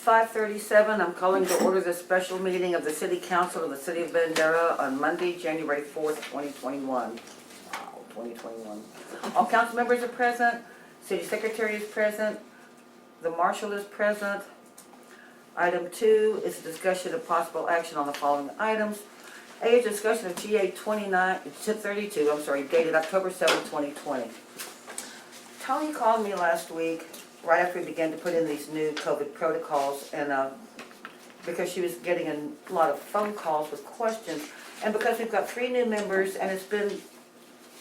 5:37, I'm calling to order the special meeting of the City Council of the City of Bandera on Monday, January 4th, 2021. Wow, 2021. All council members are present, City Secretary is present, the Marshal is present. Item 2 is a discussion of possible action on the following items. A is discussion of GA 32, dated October 7, 2020. Tony called me last week, right after we began to put in these new COVID protocols, and because she was getting a lot of phone calls with questions, and because we've got 3 new members, and it's been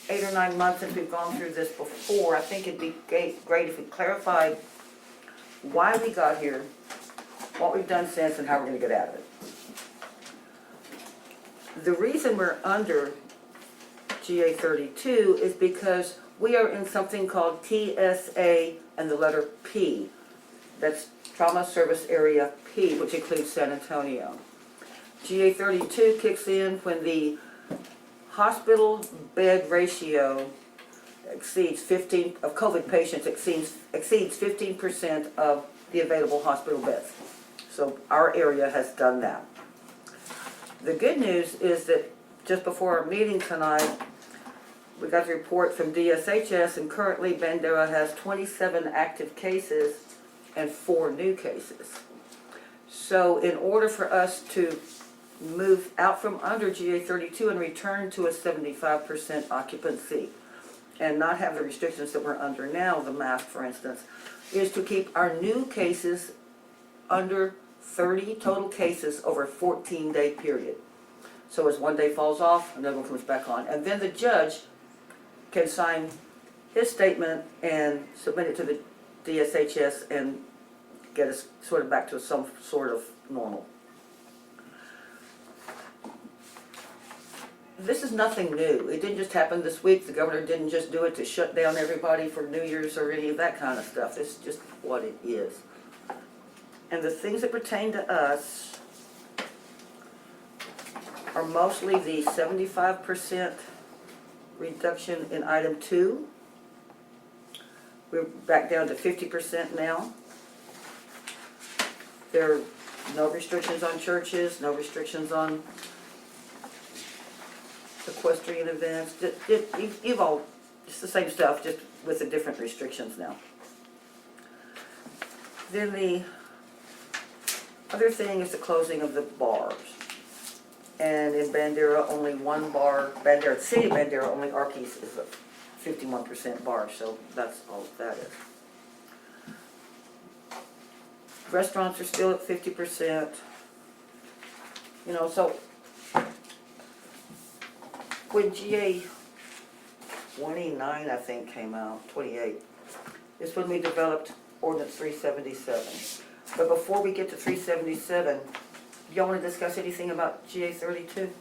8 or 9 months since we've gone through this before, I think it'd be great if we clarified why we got here, what we've done since, and how we're going to get out of it. The reason we're under GA 32 is because we are in something called TSA and the letter P. That's Trauma Service Area P, which includes San Antonio. GA 32 kicks in when the hospital bed ratio exceeds 15 of COVID patients exceeds 15% of the available hospital beds. So our area has done that. The good news is that just before our meeting tonight, we got the report from DSHS, and currently Bandera has 27 active cases and 4 new cases. So in order for us to move out from under GA 32 and return to a 75% occupancy and not have the restrictions that we're under now, the mask for instance, is to keep our new cases under 30 total cases over a 14-day period. So as one day falls off, another one comes back on. And then the judge can sign his statement and submit it to the DSHS and get us sort of back to some sort of normal. This is nothing new. It didn't just happen this week. The governor didn't just do it to shut down everybody for New Year's or any of that kind of stuff. This is just what it is. And the things that pertain to us are mostly the 75% reduction in item 2. We're back down to 50% now. There are no restrictions on churches, no restrictions on equestrian events. You've all, it's the same stuff, just with the different restrictions now. Then the other thing is the closing of the bars. And in Bandera, only one bar, Bandera, City of Bandera, only Arkeys is a 51% bar, so that's all that is. Restaurants are still at 50%. You know, so when GA 29, I think, came out, 28, is when we developed Ordinance 377. But before we get to 377, do y'all want to discuss anything about GA 32?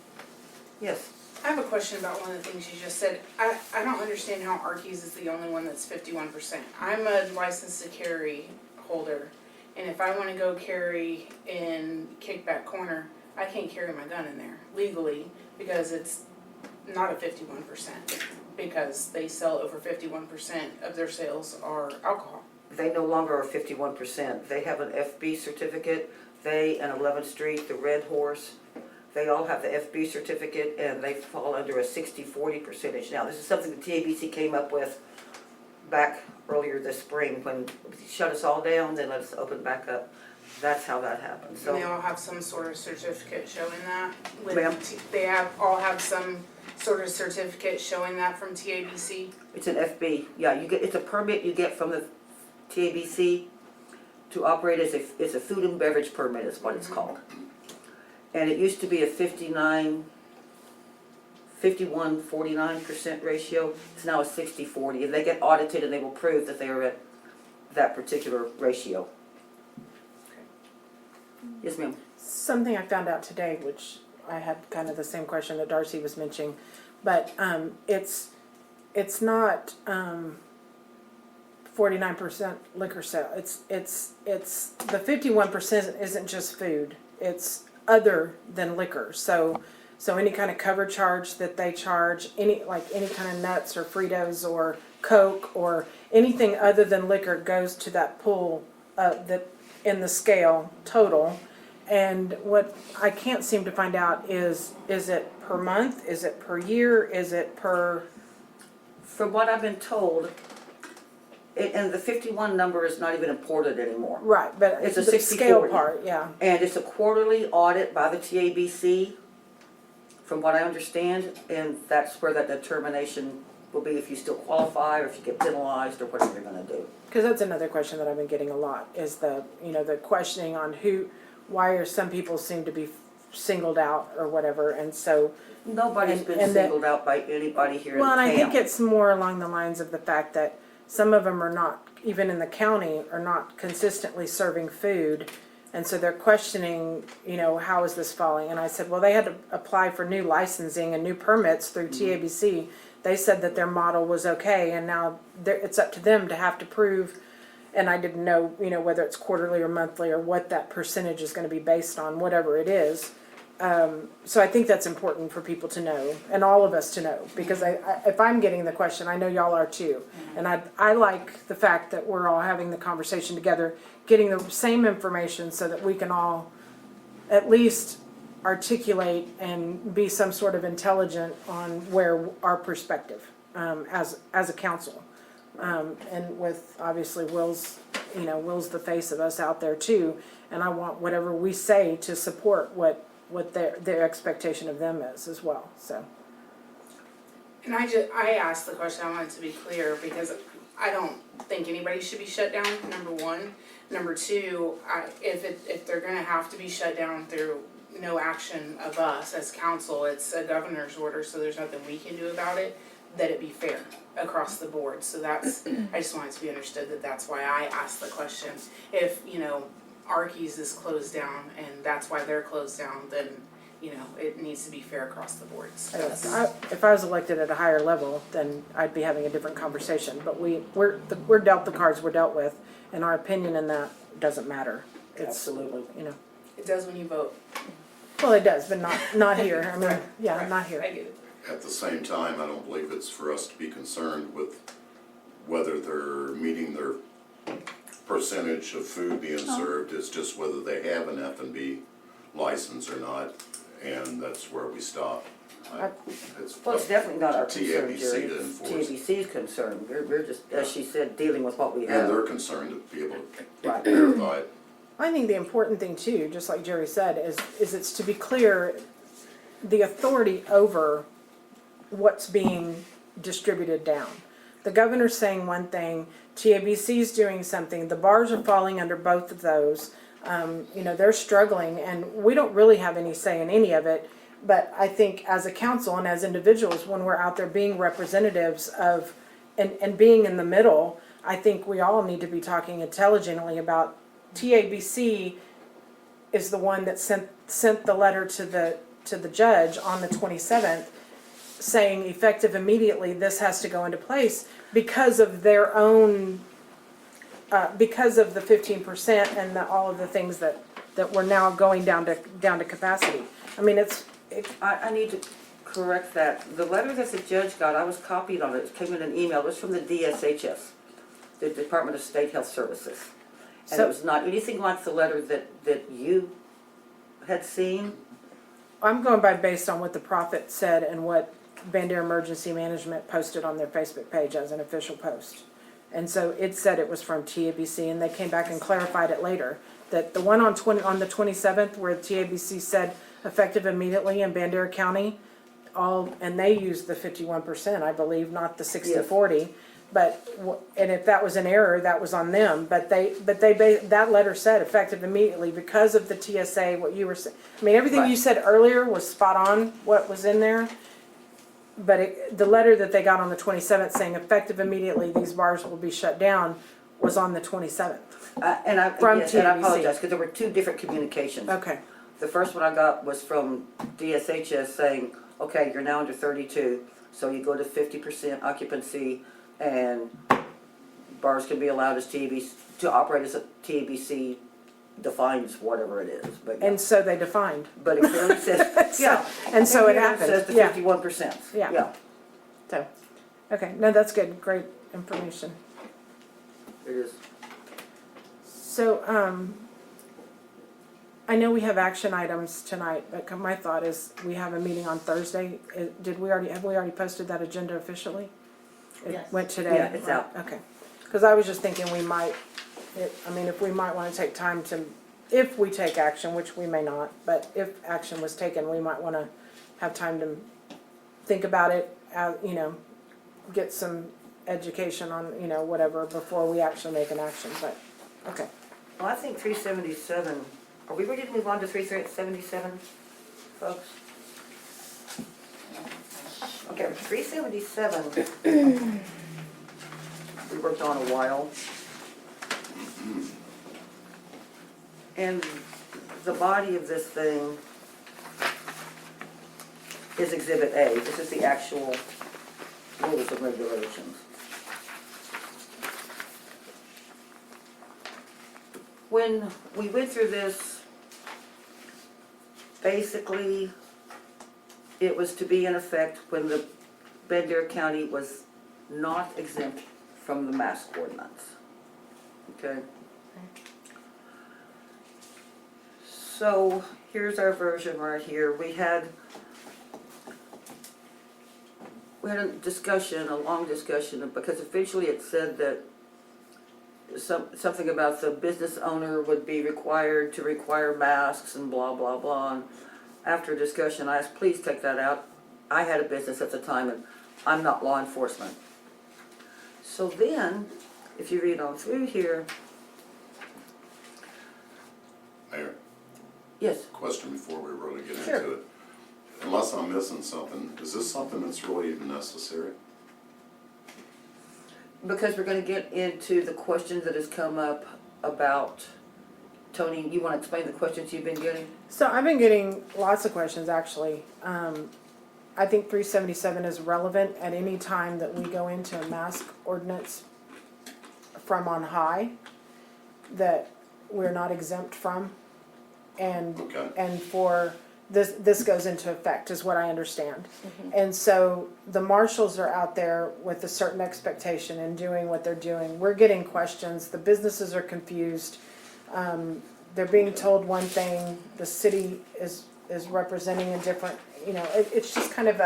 Yes. I have a question about one of the things you just said. I don't understand how Arkeys is the only one that's 51%. I'm a license to carry holder, and if I want to go carry in Kickback Corner, I can't carry my gun in there legally because it's not a 51%, because they sell over 51% of their sales are alcohol. They no longer are 51%. They have an FB certificate. They and 11th Street, the Red Horse, they all have the FB certificate, and they fall under a 60-40 percentage. Now, this is something the TABC came up with back earlier this spring when they shut us all down, then let us open back up. That's how that happened. So and they all have some sort of certificate showing that? Ma'am? They all have some sort of certificate showing that from TABC? it's an FB. Yeah, it's a permit you get from the TABC to operate as it's a food and beverage permit is what it's called. And it used to be a 51-49% ratio. It's now a 60-40, and they get audited and they will prove that they are at that particular ratio. Yes, ma'am. Something I found out today, which I had kind of the same question that Darcy was mentioning, but it's not 49% liquor sale. It's the 51% isn't just food. It's other than liquor. So any kind of cover charge that they charge, any kind of nuts or Fritos or Coke or anything other than liquor goes to that pool that in the scale total. And what I can't seem to find out is it per month? Is it per year? Is it per? From what I've been told, and the 51 number is not even important anymore. Right, but It's a the 60/40. scale part, yeah. And it's a quarterly audit by the TABC, from what I understand, and that's where that determination will be if you still qualify or if you get penalized or whatever you're gonna do. Because that's another question that I've been getting a lot, is the questioning on why are some people seem to be singled out or whatever, and so. Nobody's been and that- singled out by anybody here in Well, town. and I think it's more along the lines of the fact that some of them are not, even in the county, are not consistently serving food. And so they're questioning, how is this falling? And I said, well, they had to apply for new licensing and new permits through TABC. They said that their model was okay, and now it's up to them to have to prove. And I didn't know, whether it's quarterly or monthly or what that percentage is going to be based on, whatever it is. So I think that's important for people to know, and all of us to know, because if I'm getting the question, I know y'all are too. And I like the fact that we're all having the conversation together, getting the same information so that we can all at least articulate and be some sort of intelligent on where our perspective, as a council. And with, obviously, Will's the face of us out there too, and I want whatever we say to support what their expectation of them is as well, so. And I asked the question, I want it to be clear, because I don't think anybody should be shut down, number one. Number two, if they're gonna have to be shut down through no action of us as council, it's a governor's order, so there's nothing we can do about it, that it be fair across the board. So that's, I just want it to be understood that that's why I asked the question. If, Arky's is closed down and that's why they're closed down, then, it needs to be fair across the board. So that's- If I was elected at a higher level, then I'd be having a different conversation, but we're dealt the cards we're dealt with, and our opinion in that doesn't matter. It's, Absolutely. It does when you vote. Well, it does, but not here, I mean, Right, yeah, right. not here. I get it. At the same time, I don't believe it's for us to be concerned with whether they're meeting their percentage of food being served. It's just whether they have an F&B license or not, and that's where we stop. Well, it's definitely not our concern, TABC Jerry. to It's enforce. TABC's concern. We're just, as she said, dealing with what we And have. they're concerned to be able to Right. verify it. I think the important thing too, just like Jerry said, is it's to be clear, the authority over what's being distributed down. The governor's saying one thing, TABC's doing something, the bars are falling under both of those. They're struggling, and we don't really have any say in any of it. But I think as a council and as individuals, when we're out there being representatives of, and being in the middle, I think we all need to be talking intelligently about TABC is the one that sent the letter to the judge on the 27th, saying effective immediately, this has to go into place because of their own, because of the 15% and all of the things that we're now going down to capacity. I mean, I need to correct that. The letter that the judge got, I was copied on it. It came in an email. It was from the DSHS, the Department of State Health Services. And So- it was not anything like the letter that you had seen. I'm going by based on what the Prophet said and what Bandera Emergency Management posted on their Facebook page as an official post. And so it said it was from TABC, and they came back and clarified it later. That the one on the 27th where TABC said effective immediately in Bandera County, and they used the 51%, I believe, not the 60/40. But, and if that was an error, that was on them, but that letter said effective immediately because of the TSA, what you were saying. I mean, everything you Right. said earlier was spot on, what was in there. But the letter that they got on the 27th saying effective immediately, these bars will be shut down, was on the 27th. And I From yes, and I TABC. apologize, because there were two different communications. Okay, The first one I got was from DSHS saying, okay, you're now under 32, so you go to 50% occupancy, and bars can be allowed as TABC, to operate as a TABC defines whatever it is, but yeah. and so they defined. But it clearly says, yeah. And so it here happened, says the yeah. 51%. Yeah. Yeah, So, okay, no, that's good, great information. it is. So, I know we have action items tonight, but my thought is we have a meeting on Thursday. Have we already posted that agenda officially? It Yes. went today? Yeah, it's out. Okay. Because I was just thinking we might, if we might want to take time to, if we take action, which we may not, but if action was taken, we might want to have time to think about it, get some education on, whatever, before we actually make an action, but, okay. Well, I think 377, are we ready to move on to 377, folks? Okay, 377, we worked on a while. And the body of this thing is Exhibit A. This is the actual rules and regulations. When we went through this, basically, it was to be in effect when the Bandera County was not exempt from the mask ordinance. Okay? So, here's our version right here. We had a discussion, a long discussion, because eventually it said that something about the business owner would be required to require masks and blah, blah, blah. And after discussion, I asked, please take that out. I had a business at the time and I'm not law enforcement. So then, if you read on through here, Mayor, yes, question before we really get Sure. into it. Unless I'm missing something, is this something that's really even necessary? because we're gonna get into the questions that has come up about, Tony, you wanna explain the questions you've been getting? So I've been getting lots of questions, actually. I think 377 is relevant at any time that we go into a mask ordinance from on high that we're not exempt from. And, Okay. and for, this goes into effect, is what I understand. And so the marshals are out there with a certain expectation and doing what they're doing. We're getting questions, the businesses are confused. They're being told one thing, the city is representing a different, it's just kind of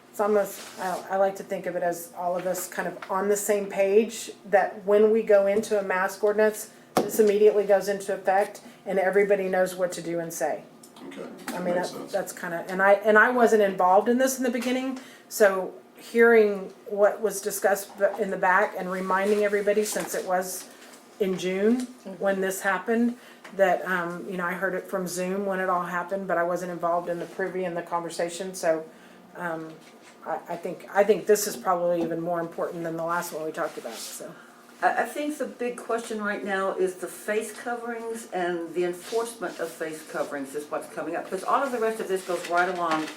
it's almost, I like to think of it as all of us kind of on the same page, that when we go into a mask ordinance, this immediately goes into effect and everybody knows what to do and say. Okay, I that mean, makes sense. that's kind of, and I wasn't involved in this in the beginning, so hearing what was discussed in the back and reminding everybody, since it was in June when this happened, that, I heard it from Zoom when it all happened, but I wasn't involved in the privy and the conversation, so, I think this is probably even more important than the last one we talked about, so. I think the big question right now is the face coverings and the enforcement of face coverings is what's coming up. Because all of the rest of this goes right along.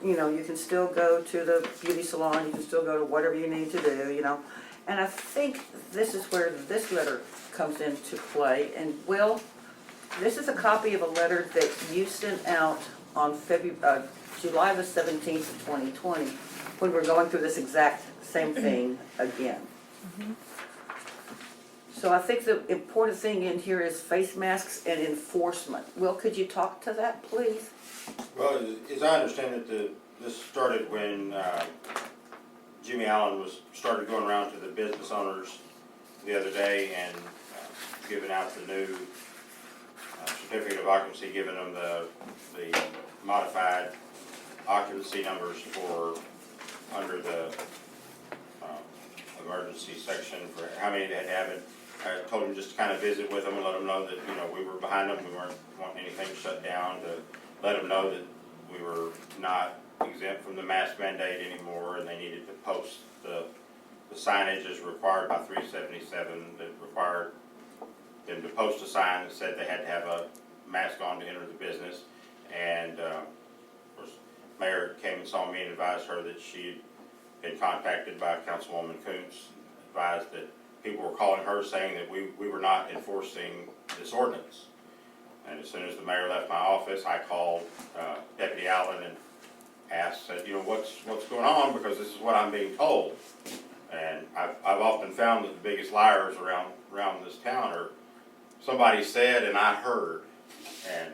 You can still go to the beauty salon, you can still go to whatever you need to do, And I think this is where this letter comes into play. And Will, this is a copy of a letter that you sent out on July the 17th of 2020, when we're going through this exact same thing again. So I think the important thing in here is face masks and enforcement. Will, could you talk to that, please? Well, as I understand it, this started when Jimmy Allen started going around to the business owners the other day and giving out the new certificate of occupancy, giving them the modified occupancy numbers for under the emergency section for how many they had. I told him just to kind of visit with them and let them know that, we were behind them, we weren't wanting anything shut down, to let them know that we were not exempt from the mask mandate anymore, and they needed to post the signage as required by 377, that required them to post a sign that said they had to have a mask on to enter the business. And of course, Mayor came and saw me and advised her that she had been contacted by Councilwoman Kuntz, advised that people were calling her saying that we were not enforcing this ordinance. And as soon as the mayor left my office, I called Deputy Allen and asked, said, what's going on, because this is what I'm being told. And I've often found that the biggest liars around this town are somebody said and I heard. And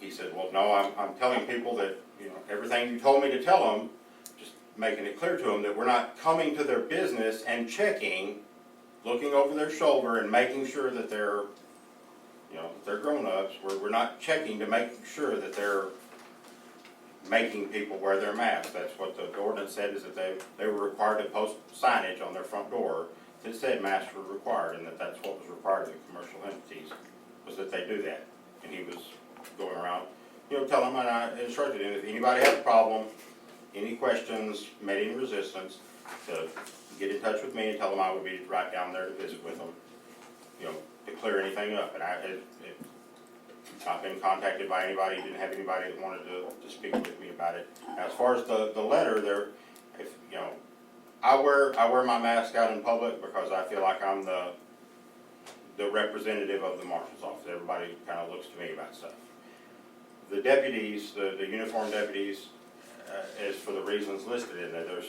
he said, well, no, I'm telling people that, you know, everything you told me to tell them, just making it clear to them that we're not coming to their business and checking, looking over their shoulder and making sure that they're, you know, they're grown-ups. We're not checking to make sure that they're making people wear their masks. That's what the ordinance said, is that they were required to post signage on their front door that said masks were required, and that's what was required of the commercial entities, was that they do that. And he was going around, you know, telling them, and I instructed him, if anybody had a problem, any questions, met any resistance, to get in touch with me and tell them I would be right down there to visit with them, you know, to clear anything up. And I've been contacted by anybody, didn't have anybody that wanted to speak with me about it. Now, as far as the letter there, if, you know, I wear my mask out in public because I feel like I'm the representative of the marshal's office. Everybody kind of looks to me about stuff. The deputies, the uniformed deputies, is for the reasons listed in there. There's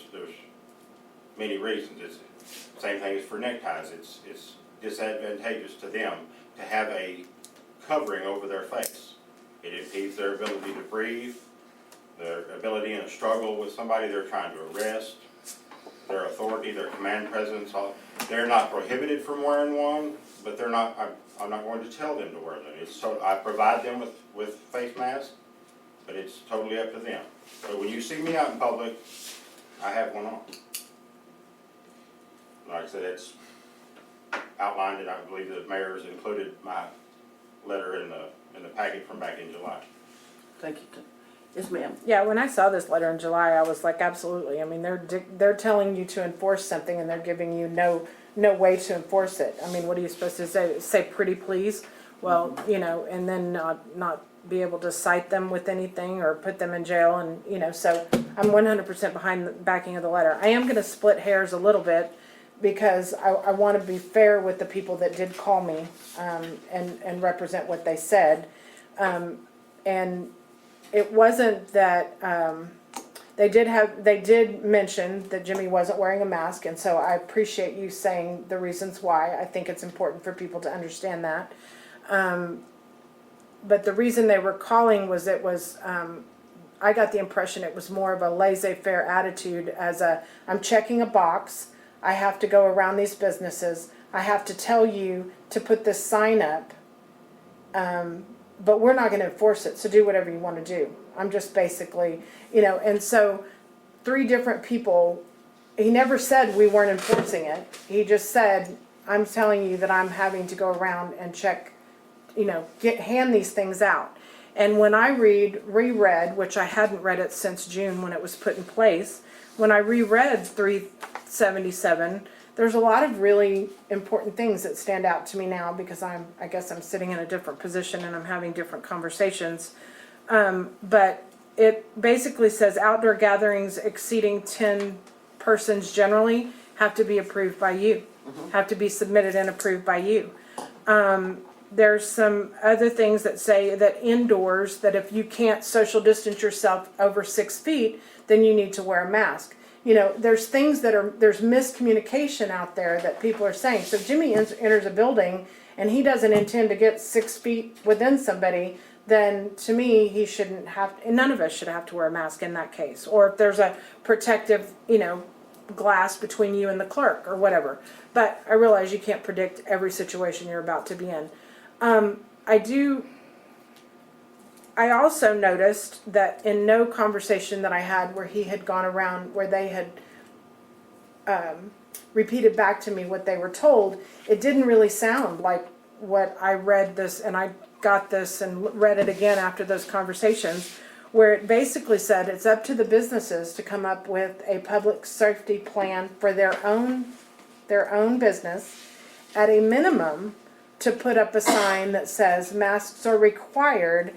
many reasons. It's same thing as for neckties. It's disadvantageous to them to have a covering over their face. It impedes their ability to breathe, their ability in a struggle with somebody they're trying to arrest, their authority, their command presence. They're not prohibited from wearing one, but they're not. I'm not going to tell them to wear them. I provide them with face masks, but it's totally up to them. So when you see me out in public, I have one on. Like I said, it's outlined, and I believe the mayor has included my letter in the packet from back in July. Thank you. Yes, ma'am. Yeah, when I saw this letter in July, I was like, absolutely. I mean, they're telling you to enforce something, and they're giving you no way to enforce it. I mean, what are you supposed to say? Say pretty please? Well, you know, and then not be able to cite them with anything or put them in jail, and you know. So I'm 100% behind the backing of the letter. I am going to split hairs a little bit because I want to be fair with the people that did call me and represent what they said, and. It wasn't that, they did mention that Jimmy wasn't wearing a mask, and so I appreciate you saying the reasons why. I think it's important for people to understand that. But the reason they were calling was I got the impression it was more of a laissez-faire attitude I'm checking a box, I have to go around these businesses, I have to tell you to put this sign up, but we're not going to enforce it, so do whatever you want to do. I'm just basically, you know, and so 3 different people, he never said we weren't enforcing it. He just said, I'm telling you that I'm having to go around and check, you know, hand these things out. And when I reread, which I hadn't read it since June when it was put in place, when I reread 377, there's a lot of really important things that stand out to me now because I guess I'm sitting in a different position and I'm having different conversations. But it basically says outdoor gatherings exceeding 10 persons generally have to be approved by you, have to be submitted and approved by you. There's some other things that say that indoors, that if you can't social distance yourself over 6 feet, then you need to wear a mask. You know, there's things there's miscommunication out there that people are saying. So Jimmy enters a building and he doesn't intend to get 6 feet within somebody, then to me, he shouldn't have, and none of us should have to wear a mask in that case. Or if there's a protective, you know, glass between you and the clerk or whatever. But I realize you can't predict every situation you're about to be in. I also noticed that in no conversation that I had where he had gone around, where they had repeated back to me what they were told, it didn't really sound like what I read this, and I got this and read it again after those conversations, where it basically said it's up to the businesses to come up with a public safety plan for their own business, at a minimum, to put up a sign that says masks are required.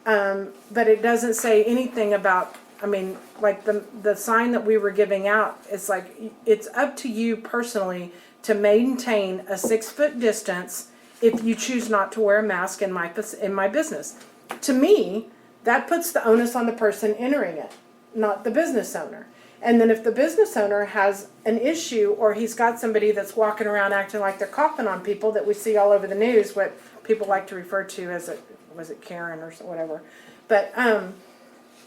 But it doesn't say anything about, I mean, like the sign that we were giving out, it's like, it's up to you personally to maintain a 6-foot distance if you choose not to wear a mask in my business. To me, that puts the onus on the person entering it, not the business owner. And then if the business owner has an issue, or he's got somebody that's walking around acting like they're coughing on people that we see all over the news, what people like to refer to as was it Karen or whatever. But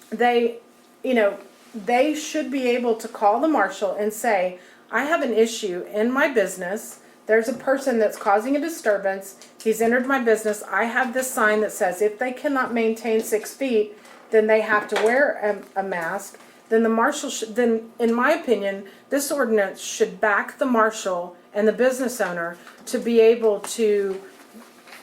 they, you know, they should be able to call the marshal and say, I have an issue in my business. There's a person that's causing a disturbance. He's entered my business. I have this sign that says if they cannot maintain 6 feet, then they have to wear a mask. Then the marshal should, then in my opinion, this ordinance should back the marshal and the business owner to be able to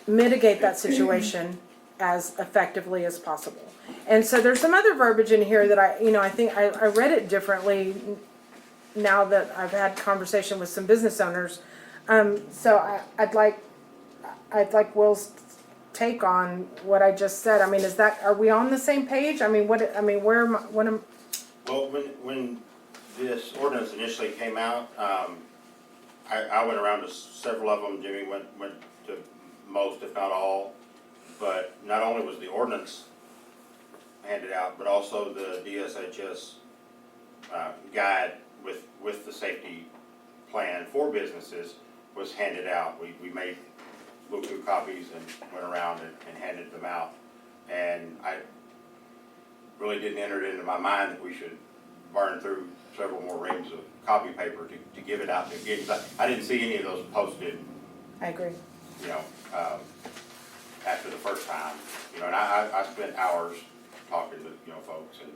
mitigate that situation as effectively as possible. And so there's some other verbiage in here that I think I read it differently now that I've had conversation with some business owners. So I'd like Will's take on what I just said. I mean, are we on the same page? I mean, Well, when this ordinance initially came out, I went around to several of them. Jimmy went to most, if not all. But not only was the ordinance handed out, but also the DSHS guide with the safety plan for businesses was handed out. We made Bluetooth copies and went around and handed them out. And I really didn't enter it into my mind that we should burn through several more reams of copy paper to give it out to kids. I didn't see any of those posted, I agree. you know, after the first time. You know, and I spent hours talking to, you know, folks. And,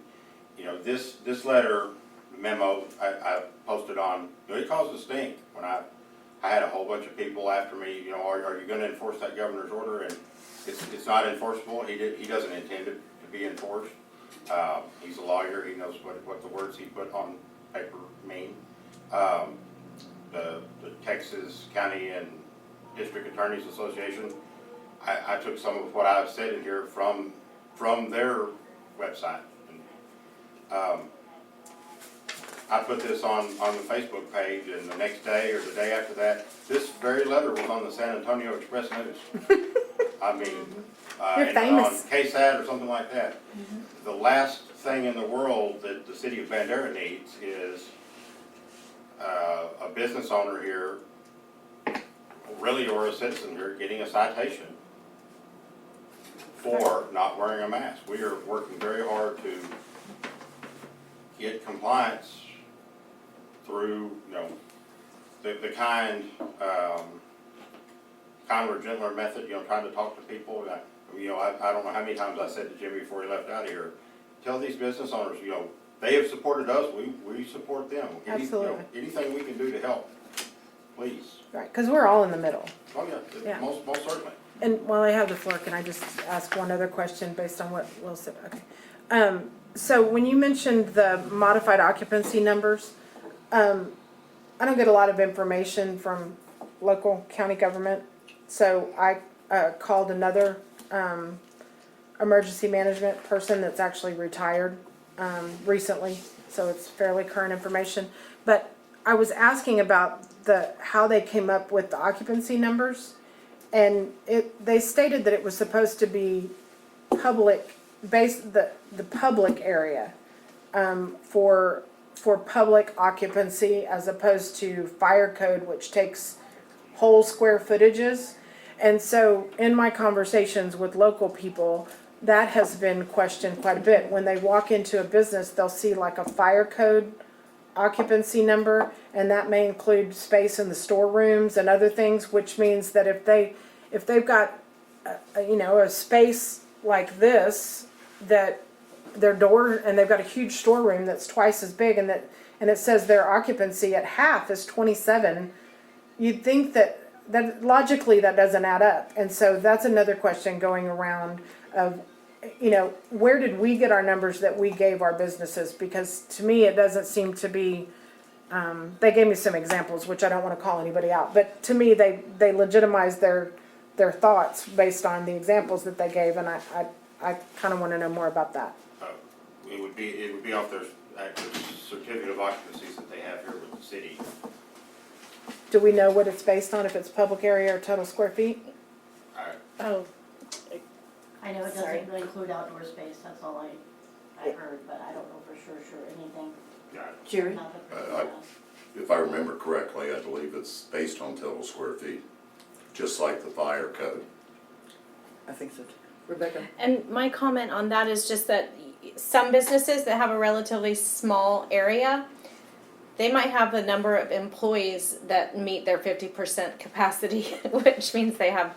you know, this letter, memo, I posted on, you know, it caused a stink when I had a whole bunch of people after me, you know, are you gonna enforce that governor's order? And it's not enforceable. He doesn't intend it to be enforced. He's a lawyer. He knows what the words he put on paper mean. The Texas County and District Attorneys Association, I took some of what I've said in here from their website. And, I put this on the Facebook page, and the next day or the day after that, this very letter was on the San Antonio Express News. I mean, You're and famous. on KSAT or something like that. The last thing in the world that the city of Bandera needs is a business owner here, really, or a citizen here, getting a citation for not wearing a mask. We are working very hard to get compliance through, you know, the kinder, gentler method, you know, trying to talk to people. You know, I don't know how many times I said to Jimmy before he left out here, tell these business owners, you know, they have supported us, we support them. Absolutely. You know, anything we can do to help, please. Right, because we're all in the middle. Oh, yeah, Yeah. most certainly. And while I have the floor, can I just ask one other question based on what Will said? Okay. So when you mentioned the modified occupancy numbers, I don't get a lot of information from local county government. So I called another emergency management person that's actually retired recently. So it's fairly current information. But I was asking about how they came up with the occupancy numbers. And they stated that it was supposed to be public, the public area for public occupancy, as opposed to fire code, which takes whole square footages. And so in my conversations with local people, that has been questioned quite a bit. When they walk into a business, they'll see like a fire code occupancy number, and that may include space in the storerooms and other things, which means that if they've got a space like this, that their door, and they've got a huge storeroom that's twice as big, and it says their occupancy at half is 27, you'd think that logically that doesn't add up. And so that's another question going around of, you know, where did we get our numbers that we gave our businesses? Because to me, it doesn't seem to be, they gave me some examples, which I don't want to call anybody out, but to me, they legitimized their thoughts based on the examples that they gave, and I kind of want to know more about that. It would be off their certificate of occupancies that they have here with the city. Do we know what it's based on, if it's public area or total square feet? Oh, I know it Sorry. doesn't really include outdoor space, that's all I heard, but I don't know for sure anything. Jerry? If I remember correctly, I believe it's based on total square feet, just like the fire code. I think so. Rebecca? And my comment on that is just that some businesses that have a relatively small area, they might have a number of employees that meet their 50% capacity, which means they have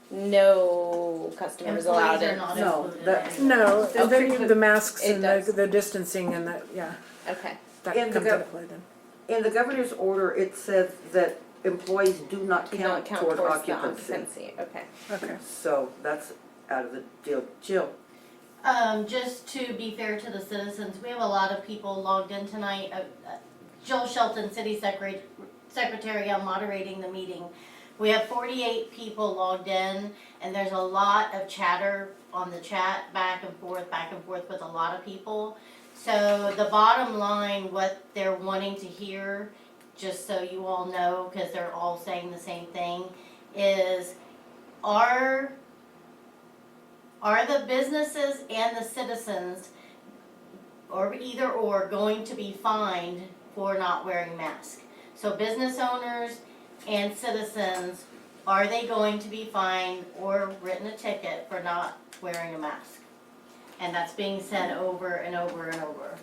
no customers allowed Employees are in. not No, included. that- in No, it. and then you have the masks It and does. the distancing and the, yeah, Okay. that And comes the into play then. In the governor's order, it said that employees do not Do count not count toward towards the occupancy. occupancy. Okay. Okay. So that's out of the deal. Jill? Just to be fair to the citizens, we have a lot of people logged in tonight. Joel Shelton, City Secretary, I'm moderating the meeting. We have 48 people logged in, and there's a lot of chatter on the chat, back and forth with a lot of people. So the bottom line, what they're wanting to hear, just so you all know, because they're all saying the same thing, is are the businesses and the citizens, or either or, going to be fined for not wearing masks? So business owners and citizens, are they going to be fined or written a ticket for not wearing a mask? And that's being said over and over and over.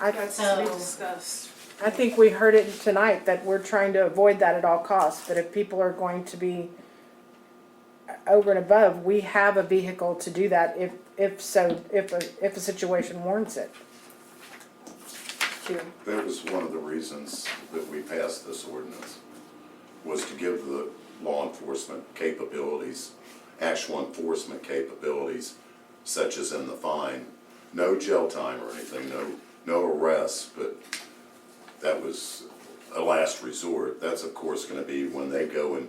That's to be So- discussed. I think we heard it tonight that we're trying to avoid that at all costs, but if people are going to be over and above, we have a vehicle to do that if a situation warrants it. Jerry? That was one of the reasons that we passed this ordinance, was to give the law enforcement capabilities, actual enforcement capabilities, such as in the fine. No jail time or anything, no arrests, but that was a last resort. That's of course gonna be when they go and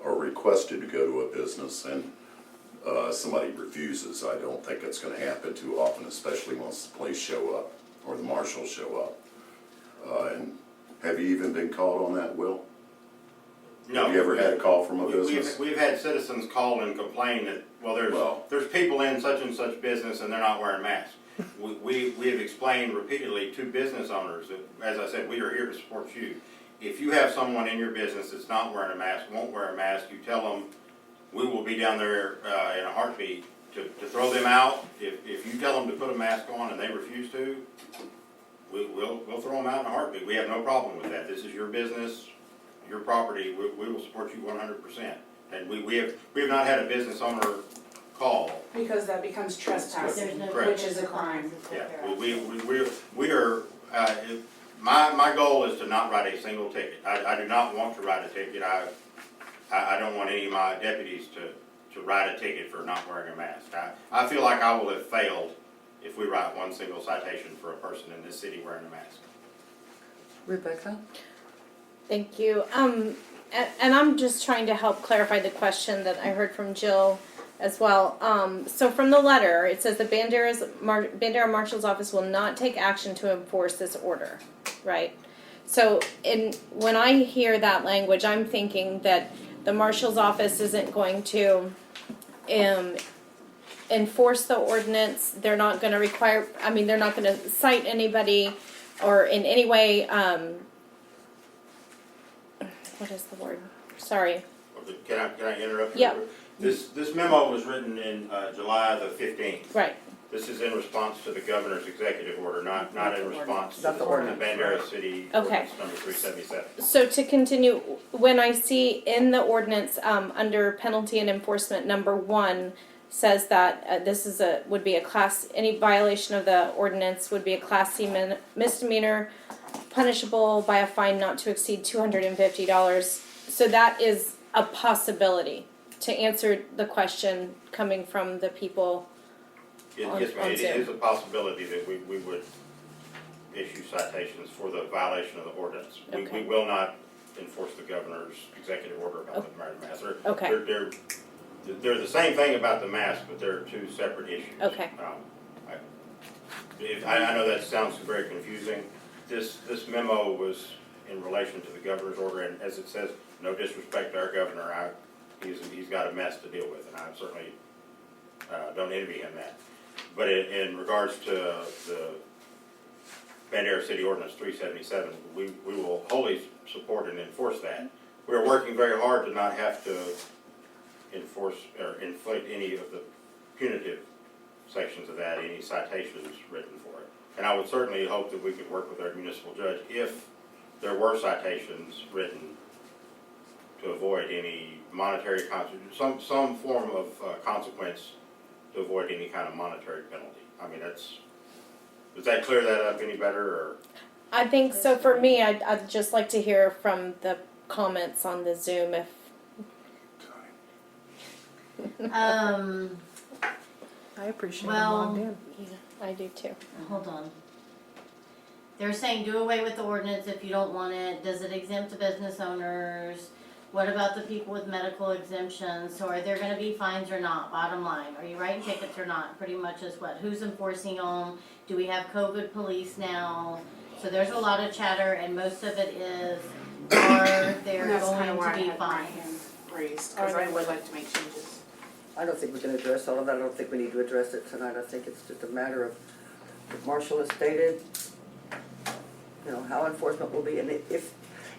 are requested to go to a business and somebody refuses. I don't think it's gonna happen too often, especially once the police show up or the marshals show up. And have you even been called on that, Will? No. Have you ever had a call from a We've business? had citizens call and complain that, Well- there's people in such and such business and they're not wearing masks. We have explained repeatedly to business owners that, as I said, we are here to support you. If you have someone in your business that's not wearing a mask, won't wear a mask, you tell them, we will be down there in a heartbeat to throw them out. If you tell them to put a mask on and they refuse to, we'll throw them out in a heartbeat. We have no problem with that. This is your business, your property, we will support you 100%. And we have not had a business owner call. Because that becomes There's trespassing, no Correct. which is a crime. Yeah, we are, my goal is to not write a single ticket. I do not want to write a ticket. I don't want any of my deputies to write a ticket for not wearing a mask. I feel like I will have failed if we write one single citation for a person in this city wearing a mask. Rebecca? Thank you. And I'm just trying to help clarify the question that I heard from Jill as well. So from the letter, it says the Bandera Marshal's Office will not take action to enforce this order, right? So when I hear that language, I'm thinking that the Marshal's Office isn't going to enforce the ordinance. They're not going to require, they're not going to cite anybody or in any way, what is the word? Sorry. Can I interrupt? Yeah. This memo was written in July the 15th. Right. This is in response to the governor's executive order, not in response to Not the the ordinance. Bandera City Okay. ordinance number 377. So to continue, when I see in the ordinance, under penalty and enforcement, number 1 says that would be a class, any violation of the ordinance would be a class C misdemeanor, punishable by a fine not to exceed $250. So that is a possibility, to answer the question coming from the people. Yes, On ma'am, it Zoom. is a possibility that we would issue citations for the violation of the ordinance. Okay. We will not enforce the governor's executive order about the wearing mask. Okay. They're the same thing about the mask, but they're two separate issues. Okay. I know that sounds very confusing. This memo was in relation to the governor's order, and as it says, no disrespect to our governor, he's got a mess to deal with, and I certainly don't envy him that. But in regards to the Bandera City Ordinance 377. We will wholly support and enforce that. We are working very hard to not have to enforce or inflict any of the punitive sections of that, any citations written for it. And I would certainly hope that we could work with our municipal judge if there were citations written to avoid any monetary some form of consequence to avoid any kind of monetary penalty. I mean, does that clear that up any better, or? I think so. For me, I'd just like to hear from the comments on the Zoom if. I appreciate Well- them logged in. Yeah, I do too. Hold on. They're saying do away with the ordinance if you don't want it. Does it exempt the business owners? What about the people with medical exemptions? So are there gonna be fines or not? Bottom line, are you writing tickets or not? Pretty much is what, who's enforcing them? Do we have COVID police now? So there's a lot of chatter and most of it is, are there And that's kinda going why to I be had my fines? hand raised, cause I would like to make changes. I don't think we can address all of that, I don't think we need to address it tonight, I think it's just a matter of, what Marshall has stated, you know, how enforcement will be, and if,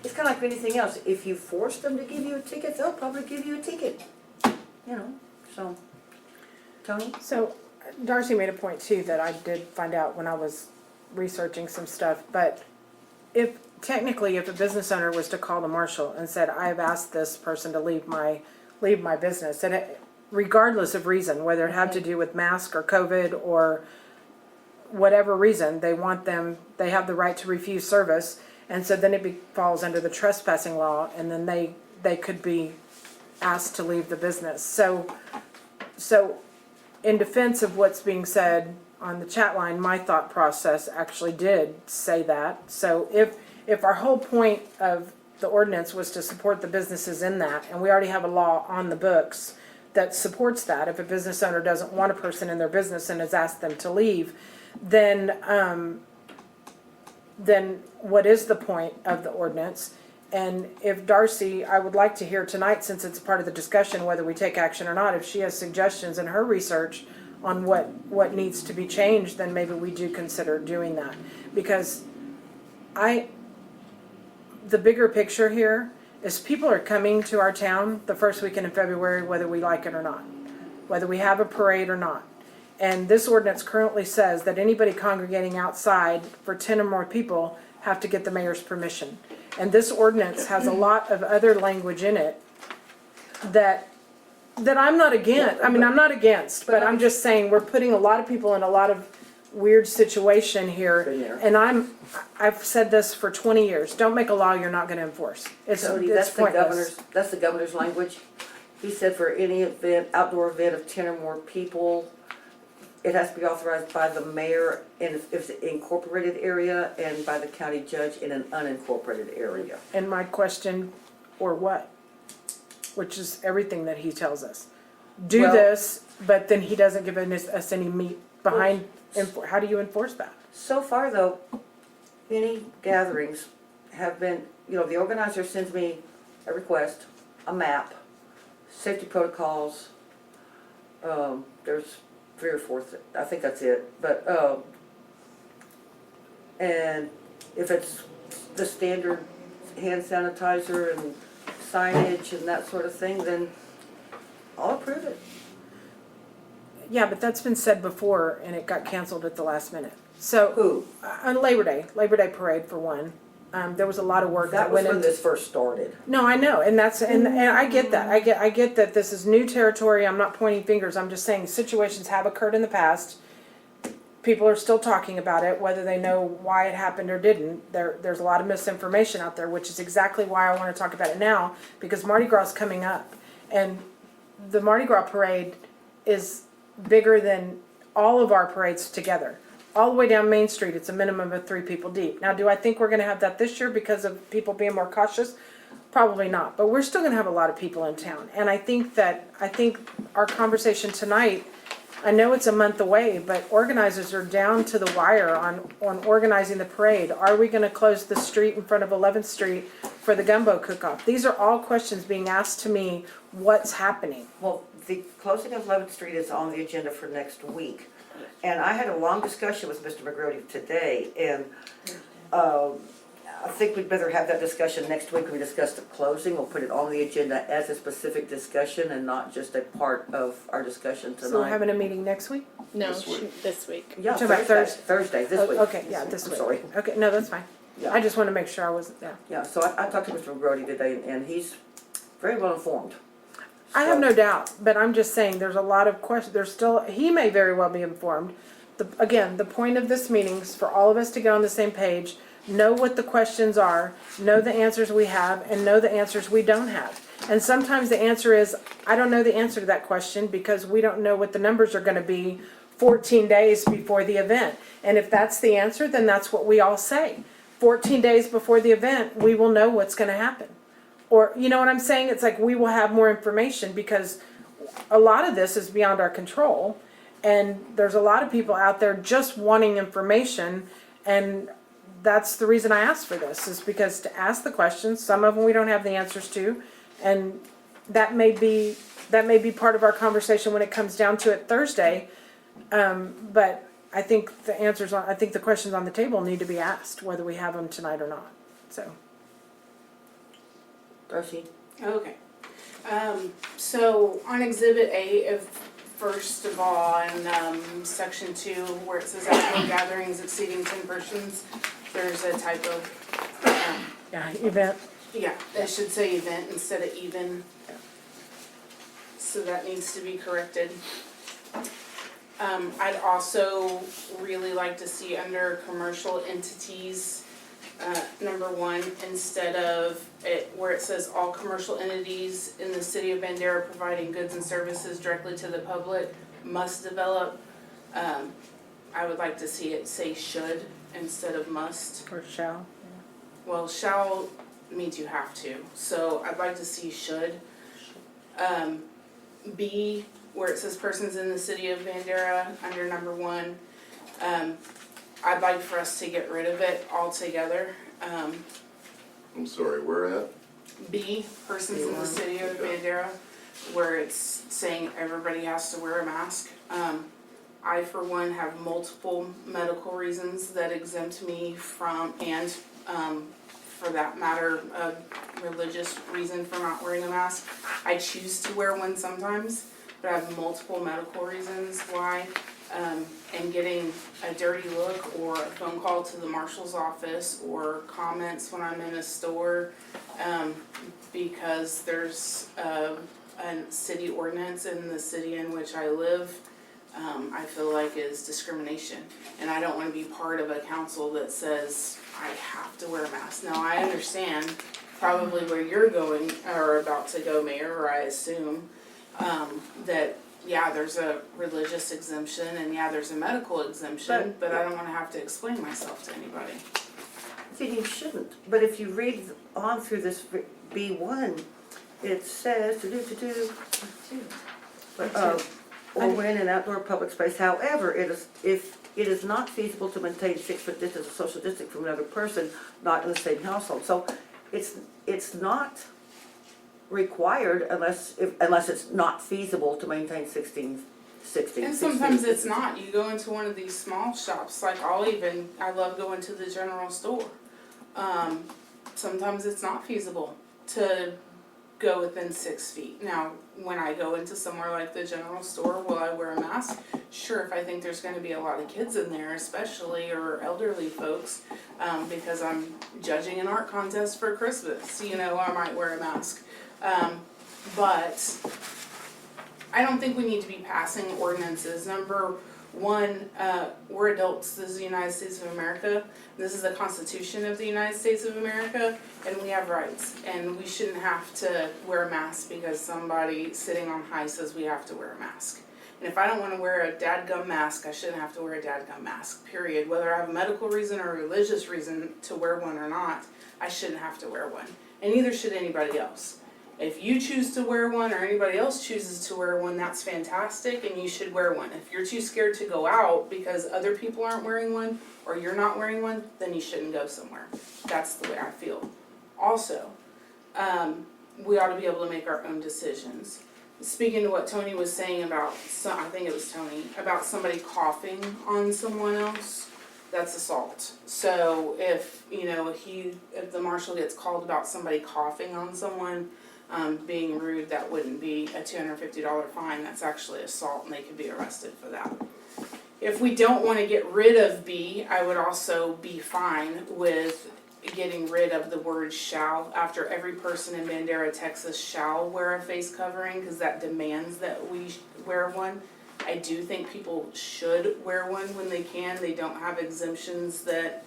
it's kinda like anything else, if you force them to give you a ticket, they'll probably give you a ticket, you know, so. Tony? So Darcy made a point too that I did find out when I was researching some stuff, but if a business owner was to call the marshal and said, I've asked this person to leave my business, and regardless of reason, whether it had to do with mask or COVID or whatever reason, they have the right to refuse service, and so then it falls under the trespassing law, and then they could be asked to leave the business. So in defense of what's being said on the chat line, my thought process actually did say that. So if our whole point of the ordinance was to support the businesses in that, and we already have a law on the books that supports that, if a business owner doesn't want a person in their business and has asked them to leave, then what is the point of the ordinance? And if Darcy, I would like to hear tonight, since it's part of the discussion, whether we take action or not, if she has suggestions in her research on what needs to be changed, then maybe we do consider doing that. Because the bigger picture here is people are coming to our town the first weekend in February, whether we like it or not, whether we have a parade or not. And this ordinance currently says that anybody congregating outside for 10 or more people have to get the mayor's permission. And this ordinance has a lot of other language in it that I'm not against. I mean, I'm not against, but I'm just saying we're putting a lot of people in a lot of weird situation here. Been there. And I've said this for 20 years. Don't make a law you're not gonna enforce. Tony, It's pointless. that's the governor's language. He said for any event, outdoor event of 10 or more people, it has to be authorized by the mayor in if it's an incorporated area and by the county judge in an unincorporated area. And my question, or what? Which is everything that he tells us. Do Well- this, but then he doesn't give us any meat behind, how do you enforce that? So far though, any gatherings have been, you know, the organizer sends me a request, a map, safety protocols, there's 3 or 4, I think that's it, but, and if it's the standard hand sanitizer and signage and that sort of thing, then I'll approve it. Yeah, but that's been said before and it got canceled at the last minute. So, Who? on Labor Day parade for one, there was a lot of work That that was went when into. this first started. No, I know, and I get that. I get that this is new territory. I'm not pointing fingers. I'm just saying situations have occurred in the past. People are still talking about it, whether they know why it happened or didn't. There's a lot of misinformation out there, which is exactly why I want to talk about it now, because Mardi Gras is coming up, and the Mardi Gras parade is bigger than all of our parades together. All the way down Main Street, it's a minimum of 3 people deep. Now, do I think we're gonna have that this year because of people being more cautious? Probably not, but we're still gonna have a lot of people in town. And I think our conversation tonight, I know it's a month away, but organizers are down to the wire on organizing the parade. Are we gonna close the street in front of 11th Street for the gumbo cook-off? These are all questions being asked to me, what's happening? Well, the closing of 11th Street is on the agenda for next week. And I had a long discussion with Mr. McGrody today, and I think we'd better have that discussion next week when we discuss the closing. We'll put it on the agenda as a specific discussion and not just a part of our discussion tonight. So we're having a meeting next week? No, This week. this week. Yeah, Talking about Thursday, this Oh, week. okay, yeah, this I'm week. sorry. Okay, no, that's fine. Yeah. I just wanna make sure I wasn't there. Yeah, so I talked to Mr. McGrody today, and he's very well informed. I have So- no doubt, but I'm just saying, there's a lot of questions, there's still, he may very well be informed. Again, the point of this meeting is for all of us to get on the same page, know what the questions are, know the answers we have, and know the answers we don't have. And sometimes the answer is, I don't know the answer to that question because we don't know what the numbers are gonna be 14 days before the event. And if that's the answer, then that's what we all say. 14 days before the event, we will know what's gonna happen. Or, you know what I'm saying? It's like we will have more information because a lot of this is beyond our control. And there's a lot of people out there just wanting information. And that's the reason I asked for this, is because to ask the questions, some of them we don't have the answers to. And that may be part of our conversation when it comes down to it Thursday. But I think I think the questions on the table need to be asked, whether we have them tonight or not. So. Darcy? Okay. So on Exhibit A, first of all, in Section 2, where it says outdoor gatherings exceeding 10 persons, there's a typo. Yeah, event. Yeah, it should say event instead of even. So that needs to be corrected. I'd also really like to see under commercial entities, number 1, instead of it, where it says all commercial entities in the city of Bandera providing goods and services directly to the public must develop. I would like to see it say should instead of must. Or shall. Well, shall means you have to, so I'd like to see should. B, where it says persons in the city of Bandera, under number 1, I'd like for us to get rid of it altogether. I'm sorry, where at? B, persons in the city of Bandera, where it's saying everybody has to wear a mask. I, for one, have multiple medical reasons that exempt me from, and for that matter, a religious reason for not wearing a mask. I choose to wear one sometimes, but I have multiple medical reasons why. And getting a dirty look or a phone call to the marshal's office or comments when I'm in a store, because there's a city ordinance in the city in which I live, I feel like is discrimination. And I don't wanna be part of a council that says I have to wear a mask. Now, I understand probably where you're going, or about to go, Mayor, or I assume, that, yeah, there's a religious exemption and yeah, there's a medical exemption, but I don't wanna have to explain myself to anybody. See, you shouldn't, but if you read on through this B1, it says, or when in outdoor public space, however, if it is not feasible to maintain 6-foot distance of social distance from another person not in the same household. So it's not required unless it's not feasible to maintain 16. And sometimes it's not. You go into one of these small shops, like I love going to the general store. Sometimes it's not feasible to go within 6 feet. Now, when I go into somewhere like the general store, will I wear a mask? Sure, if I think there's gonna be a lot of kids in there especially, or elderly folks, because I'm judging an art contest for Christmas, I might wear a mask. But I don't think we need to be passing ordinances. Number 1, we're adults. This is the United States of America. This is the Constitution of the United States of America, and we have rights. And we shouldn't have to wear a mask because somebody sitting on high says we have to wear a mask. And if I don't want to wear a dadgum mask, I shouldn't have to wear a dadgum mask, period. Whether I have a medical reason or a religious reason to wear one or not, I shouldn't have to wear one. And neither should anybody else. If you choose to wear one or anybody else chooses to wear one, that's fantastic and you should wear one. If you're too scared to go out because other people aren't wearing one or you're not wearing one, then you shouldn't go somewhere. That's the way I feel. Also, we ought to be able to make our own decisions. speaking to what Tony was saying about, I think it was Tony, about somebody coughing on someone else, that's assault. So if, you know, if the marshal gets called about somebody coughing on someone, being rude, that wouldn't be a $250 fine, that's actually assault and they could be arrested for that. If we don't wanna get rid of B, I would also be fine with getting rid of the word shall. After every person in Bandera, Texas shall wear a face covering, cause that demands that we wear one. I do think people should wear one when they can. They don't have exemptions that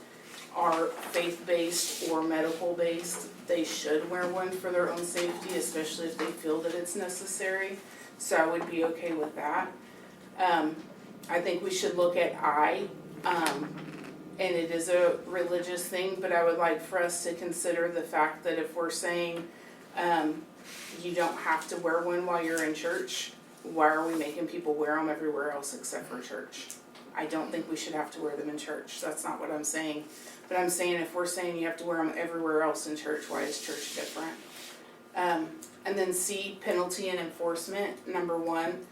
are faith-based or medical-based. They should wear one for their own safety, especially if they feel that it's necessary. So I would be okay with that. I think we should look at and it is a religious thing, but I would like for us to consider the fact that if we're saying, you don't have to wear one while you're in church, why are we making people wear them everywhere else except for church? I don't think we should have to wear them in church, that's not what I'm saying. But I'm saying if we're saying you have to wear them everywhere else in church, why is church different? And then C, penalty and enforcement, number 1.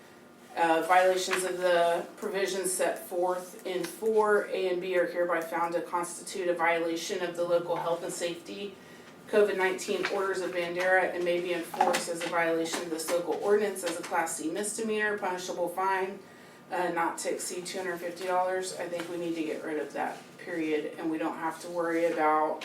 Violations of the provisions set forth in 4, A and B are hereby found to constitute a violation of the local health and safety COVID-19 orders of Bandera and may be enforced as a violation of this local ordinance as a Class C misdemeanor, punishable fine, not to exceed $250. I think we need to get rid of that, period, and we don't have to worry about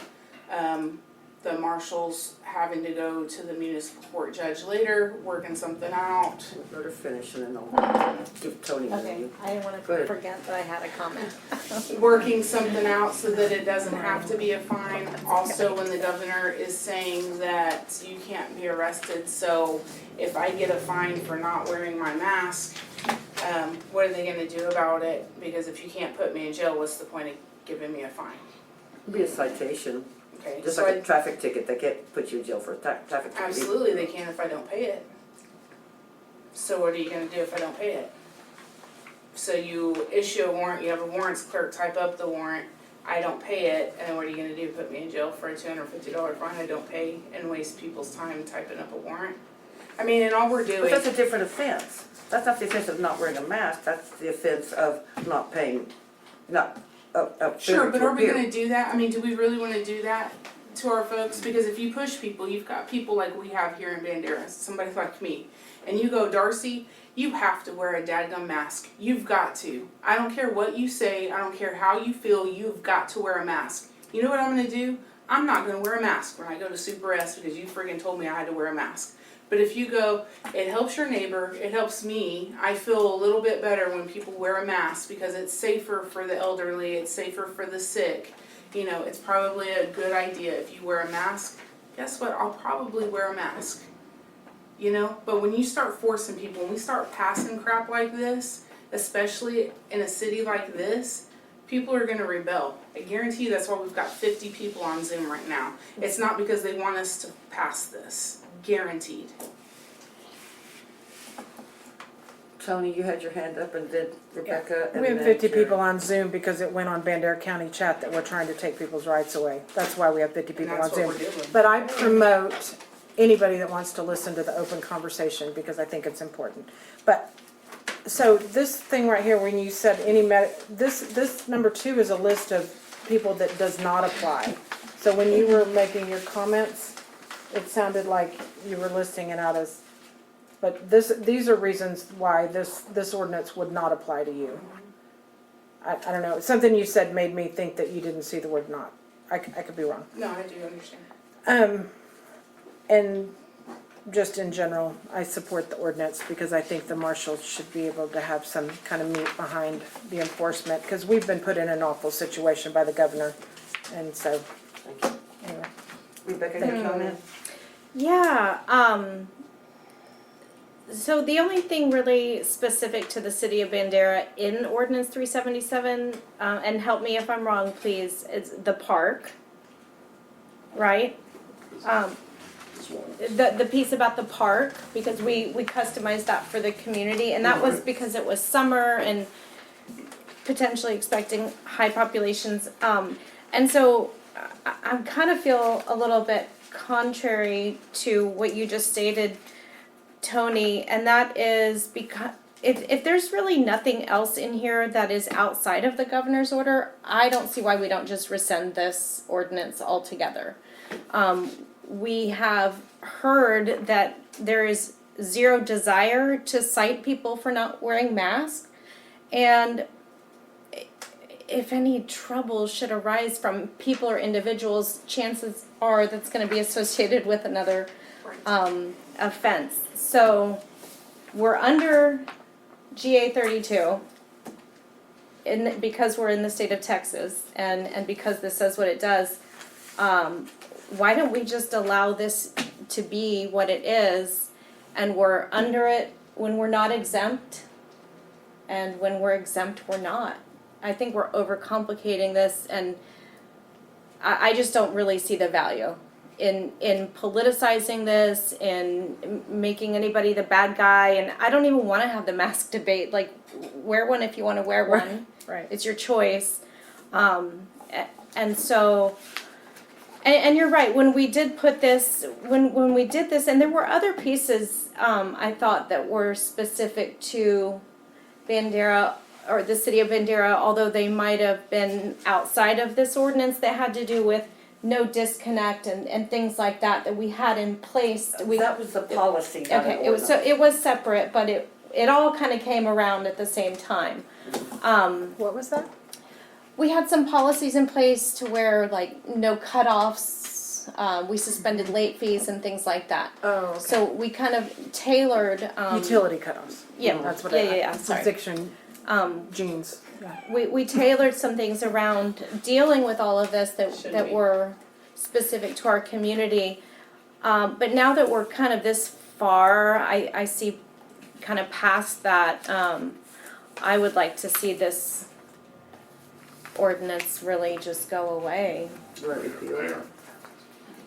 the marshals having to go to the municipal court judge later, working something out. Let her finish and then I'll give Tony a Okay, minute. I didn't wanna Go ahead. forget that I had a comment. Working something out so that it doesn't have to be a fine. Also, when the governor is saying that you can't be arrested, so if I get a fine for not wearing my mask, what are they gonna do about it? Because if you can't put me in jail, what's the point of giving me a fine? It'll be a citation, Okay, just so like a traffic ticket, they can't put you in jail for a traffic ticket. absolutely they can if I don't pay it. So what are you gonna do if I don't pay it? So you issue a warrant, you have a warrants clerk type up the warrant, I don't pay it, and then what are you gonna do, put me in jail for a $250 fine I don't pay and waste people's time typing up a warrant? I mean, and all we're But doing, that's a different offense. That's not the offense of not wearing a mask, that's the offense of not paying, of sure, but are we appear. gonna do that? I mean, do we really wanna do that to our folks? Because if you push people, you've got people like we have here in Bandera, somebody like me, and you go, Darcy, you have to wear a dadgum mask. You've got to. I don't care what you say, I don't care how you feel, you've got to wear a mask. You know what I'm gonna do? I'm not gonna wear a mask when I go to Super S because you friggin' told me I had to wear a mask. But if you go, it helps your neighbor, it helps me, I feel a little bit better when people wear a mask because it's safer for the elderly, it's safer for the sick. You know, it's probably a good idea if you wear a mask. Guess what? I'll probably wear a mask. You know, but when you start forcing people, when we start passing crap like this, especially in a city like this, people are gonna rebel. I guarantee you that's why we've got 50 people on Zoom right now. It's not because they want us to pass this. Guaranteed. Tony, you had your hand up and then Rebecca and We have then 50 Jerry. people on Zoom because it went on Bandera County chat that we're trying to take people's rights away. That's why we have 50 And people on that's what Zoom. we're doing. But I promote anybody that wants to listen to the open conversation because I think it's important. But, so this thing right here, when you said this number 2 is a list of people that does not apply. So when you were making your comments, it sounded like you were listing it out as, but these are reasons why this ordinance would not apply to you. I don't know, something you said made me think that you didn't see the word not. I could be wrong. No, I do understand. And just in general, I support the ordinance because I think the marshals should be able to have some kind of meat behind the enforcement, because we've been put in an awful situation by the governor, and so, Thank you. anyway. Rebecca, your comment? Yeah, so the only thing really specific to the city of Bandera in ordinance 377, and help me if I'm wrong, please, is the park, right? The piece about the park, because we customized that for the community, and that was because it was summer and potentially expecting high populations. And so I kind of feel a little bit contrary to what you just stated. Tony, and that is because if there's really nothing else in here that is outside of the governor's order, I don't see why we don't just rescind this ordinance altogether. We have heard that there is zero desire to cite people for not wearing masks, and if any trouble should arise from people or individuals, chances are that's going to be associated with another offense. So we're under GA 32 because we're in the state of Texas, and because this says what it does. Why don't we just allow this to be what it is, and we're under it when we're not exempt, and when we're exempt, we're not. I think we're overcomplicating this, and I just don't really see the value in politicizing this, in making anybody the bad guy, and I don't even want to have the mask debate. Like, wear one if you want to wear one. Right. It's your choice. And so, and you're right, when we did put this, when we did this, and there were other pieces, I thought that were specific to Bandera, or the city of Bandera, although they might have been outside of this ordinance, that had to do with no disconnect and things like that we had in place. That was the policy, not an Okay, it was separate, but it all kind of came around at the same time. What was that? We had some policies in place to where, like, no cutoffs, we suspended late fees and things like that. Oh, okay. So we kind of tailored, Utility cutoffs. yeah, That's what yeah, sorry. Addiction genes. Yeah. we tailored some things around dealing with all of this that were specific to our community. But now that we're kind of this far, I see kind of past that, I would like to see this ordinance really just go away. Mayor,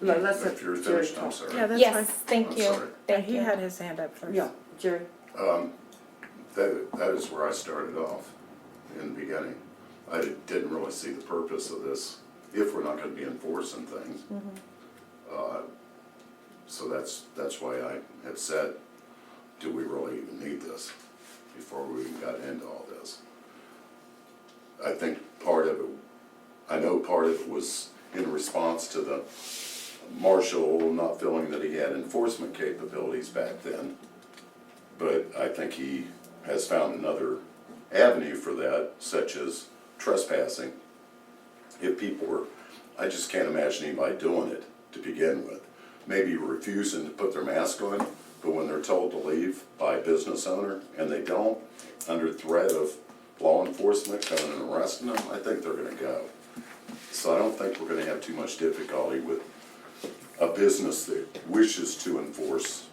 No, let's if you're let Jerry finished, I'm talk. sorry. Yeah, that's Yes, fine. thank I'm you, sorry. thank He you. had his hand up first. Yeah, Jerry. That is where I started off in the beginning. I didn't really see the purpose of this, if we're not gonna be enforcing things. So that's why I had said, do we really even need this, before we even got into all this. I think part of it, I know part of it was in response to the marshal not feeling that he had enforcement capabilities back then. But I think he has found another avenue for that, such as trespassing. If people were, I just can't imagine anybody doing it to begin with. Maybe refusing to put their mask on, but when they're told to leave by a business owner and they don't, under threat of law enforcement coming and arresting them, I think they're gonna go. So I don't think we're gonna have too much difficulty with a business that wishes to enforce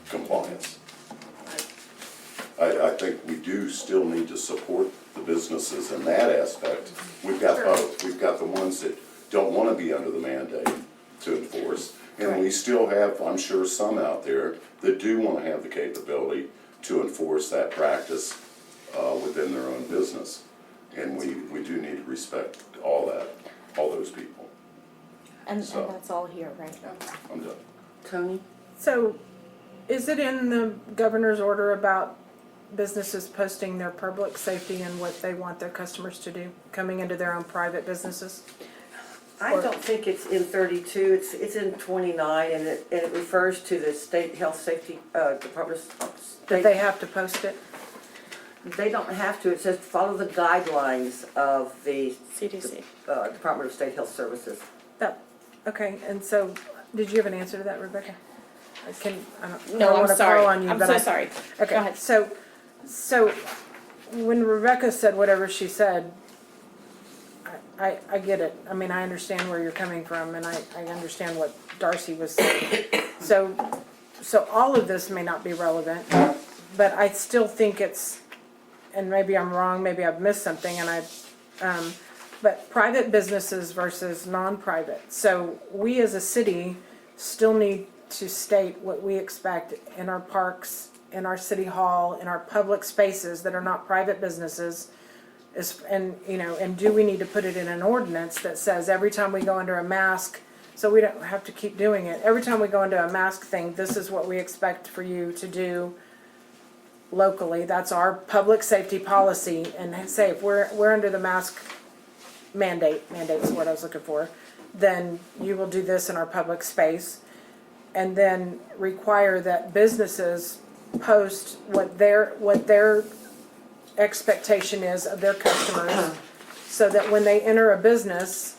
compliance. I think we do still need to support the businesses in that aspect. We've got both. We've got the ones that don't wanna be under the mandate to enforce. And we still have, I'm sure, some out there that do wanna have the capability to enforce that practice within their own business. And we do need to respect all those people. And So. that's all here, right? I'm done. Tony? So, is it in the governor's order about businesses posting their public safety and what they want their customers to do, coming into their own private businesses? I don't think it's in 32, it's in 29, and it refers to the state health safety, Department of That State. they have to post it? They don't have to, it says follow the guidelines of the CDC. Department of State Health Services. That, okay, and so, did you have an answer to that, Rebecca? I don't No, I'm wanna sorry, call on you, I'm but so I- sorry. Okay, Go ahead. So when Rebecca said whatever she said, I get it. I mean, I understand where you're coming from, and I understand what Darcy was saying. So all of this may not be relevant, but I still think it's, and maybe I'm wrong, maybe I've missed something, but private businesses versus non-private. So we as a city still need to state what we expect in our parks, in our city hall, in our public spaces that are not private businesses. And do we need to put it in an ordinance that says every time we go under a mask, so we don't have to keep doing it. Every time we go into a mask thing, this is what we expect for you to do locally. That's our public safety policy, and say if we're under the mask mandate's what I was looking for, then you will do this in our public space. And then require that businesses post what their expectation is of their customers, so that when they enter a business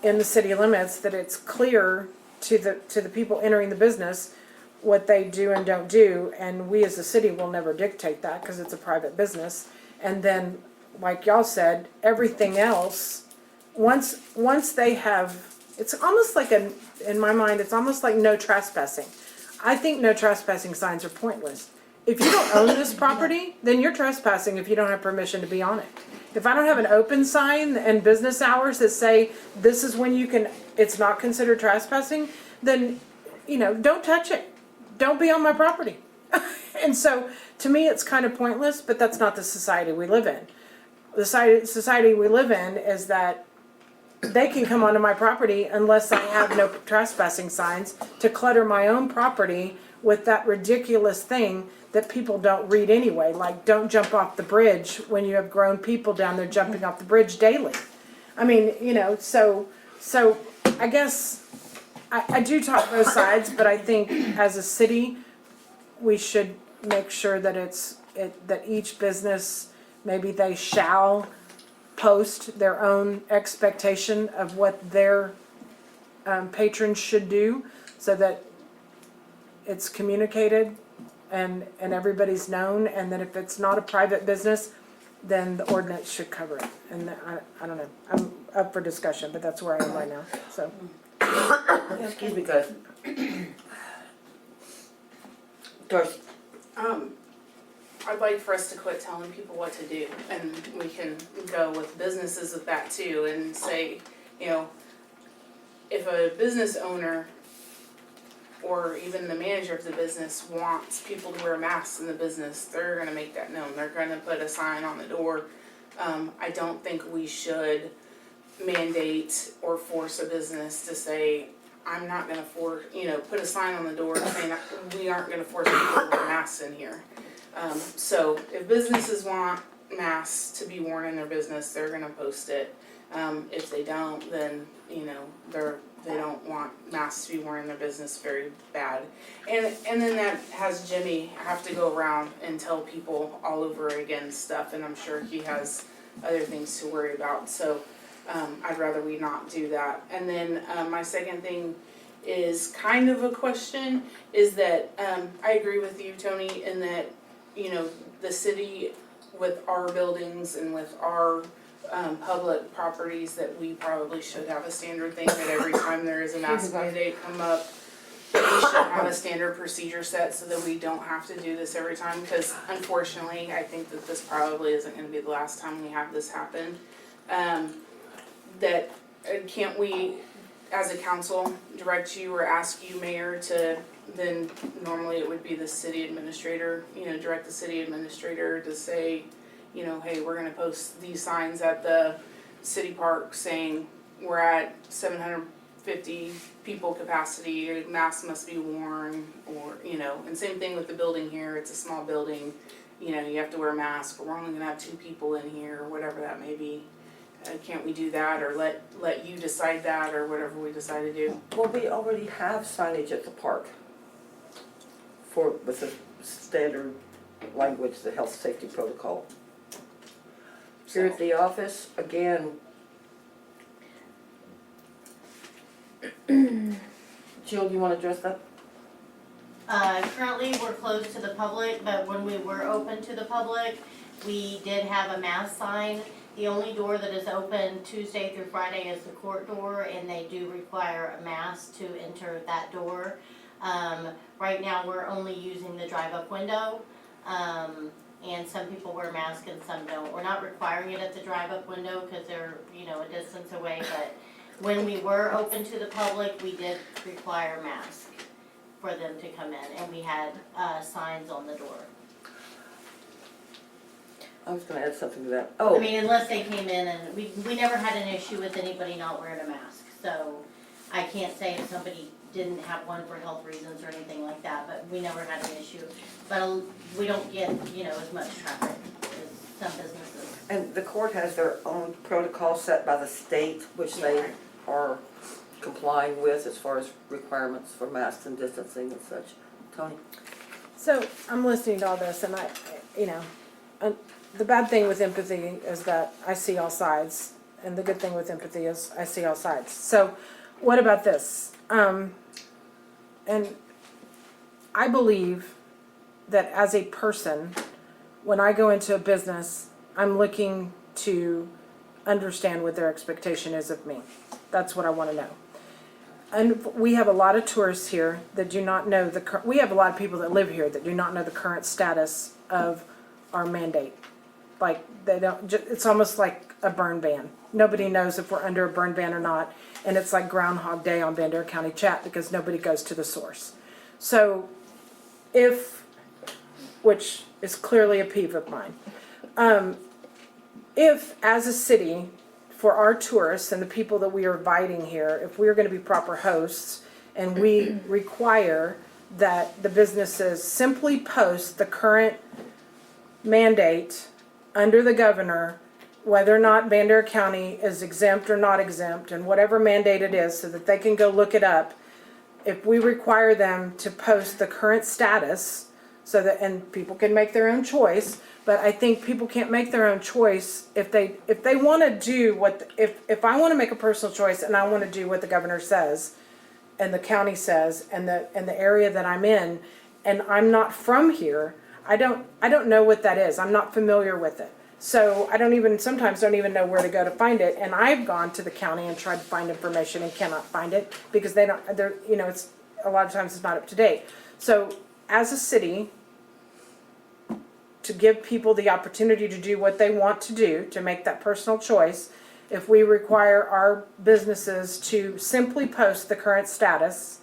in the city limits, that it's clear to the people entering the business what they do and don't do, and we as a city will never dictate that because it's a private business. And then, like y'all said, everything else, once they have, it's almost like in my mind, it's almost like no trespassing. I think no trespassing signs are pointless. If you don't own this property, then you're trespassing if you don't have permission to be on it. If I don't have an open sign and business hours that say this is when you can, it's not considered trespassing, then, don't touch it. Don't be on my property. And so, to me, it's kind of pointless, but that's not the society we live in. The society we live in is that they can come onto my property unless I have no trespassing signs to clutter my own property with that ridiculous thing that people don't read anyway, like don't jump off the bridge when you have grown people down there jumping off the bridge daily. I mean, so I guess I do talk both sides, but I think as a city, we should make sure that that each business, maybe they shall post their own expectation of what their patrons should do, so that it's communicated and everybody's known, and that if it's not a private business, then the ordinance should cover it. And I don't know, I'm up for discussion, but that's where I am right now, so. Excuse me, guys. Darcy, I'd like for us to quit telling people what to do, and we can go with businesses with that too, and say, if a business owner or even the manager of the business wants people to wear masks in the business, they're gonna make that known. They're gonna put a sign on the door. I don't think we should mandate or force a business to say, I'm not gonna put a sign on the door saying we aren't gonna force people to wear masks in here. So if businesses want masks to be worn in their business, they're gonna post it. If they don't, then, they don't want masks to be worn in their business very bad. And then that has Jimmy have to go around and tell people all over again stuff, and I'm sure he has other things to worry about, so, I'd rather we not do that. And then, my second thing is kind of a question, is that, I agree with you, Tony, in that, the city with our buildings and with our public properties, that we probably should have a standard thing, that every time there is a mask mandate come up, that we should have a standard procedure set so that we don't have to do this every time, because unfortunately, I think that this probably isn't gonna be the last time we have this happen. Can't we, as a council, direct you or ask you, Mayor, to, then normally it would be the city administrator, direct the city administrator to say, hey, we're gonna post these signs at the city park saying we're at 750 people capacity, masks must be worn, or, and same thing with the building here, it's a small building, you have to wear a mask, but we're only gonna have 2 people in here, or whatever that may be. Can't we do that, or let you decide that, or whatever we decide to do? well, we already have signage at the park with the standard language, the health safety protocol. Here at the office, again, Jill, you wanna address that? Currently, we're closed to the public, but when we were open to the public, we did have a mask sign. The only door that is open Tuesday through Friday is the court door, and they do require a mask to enter that door. Right now, we're only using the drive-up window, and some people wear masks and some don't. We're not requiring it at the drive-up window because they're, a distance away, but when we were open to the public, we did require masks for them to come in, and we had, signs on the door. I was gonna add something to that. I Oh, mean, unless they came in and we never had an issue with anybody not wearing a mask, so, I can't say if somebody didn't have one for health reasons or anything like that, but we never had an issue. But we don't get, as much traffic as some businesses. And the court has their own protocol set by the state, which they Yeah. are complying with as far as requirements for masks and distancing and such. Tony? So I'm listening to all this, and the bad thing with empathy is that I see all sides, and the good thing with empathy is I see all sides. So, what about this? And I believe that as a person, when I go into a business, I'm looking to understand what their expectation is of me. That's what I want to know. And we have a lot of tourists here that do not know we have a lot of people that live here that do not know the current status of our mandate. Like, they don't, it's almost like a burn ban. Nobody knows if we're under a burn ban or not, and it's like Groundhog Day on Bandera County chat because nobody goes to the source. So, which is clearly a peeve of mine, if as a city, for our tourists and the people that we are inviting here, if we are going to be proper hosts and we require that the businesses simply post the current mandate under the governor, whether or not Bandera County is exempt or not exempt, and whatever mandate it is, so that they can go look it up, if we require them to post the current status, so that, and people can make their own choice, but I think people can't make their own choice if they want to do if I want to make a personal choice and I want to do what the governor says and the county says and the area that I'm in, and I'm not from here, I don't know what that is. I'm not familiar with it. So I sometimes don't even know where to go to find it. And I've gone to the county and tried to find information and cannot find it because it's a lot of times it's not up to date. So as a city, to give people the opportunity to do what they want to do, to make that personal choice, if we require our businesses to simply post the current status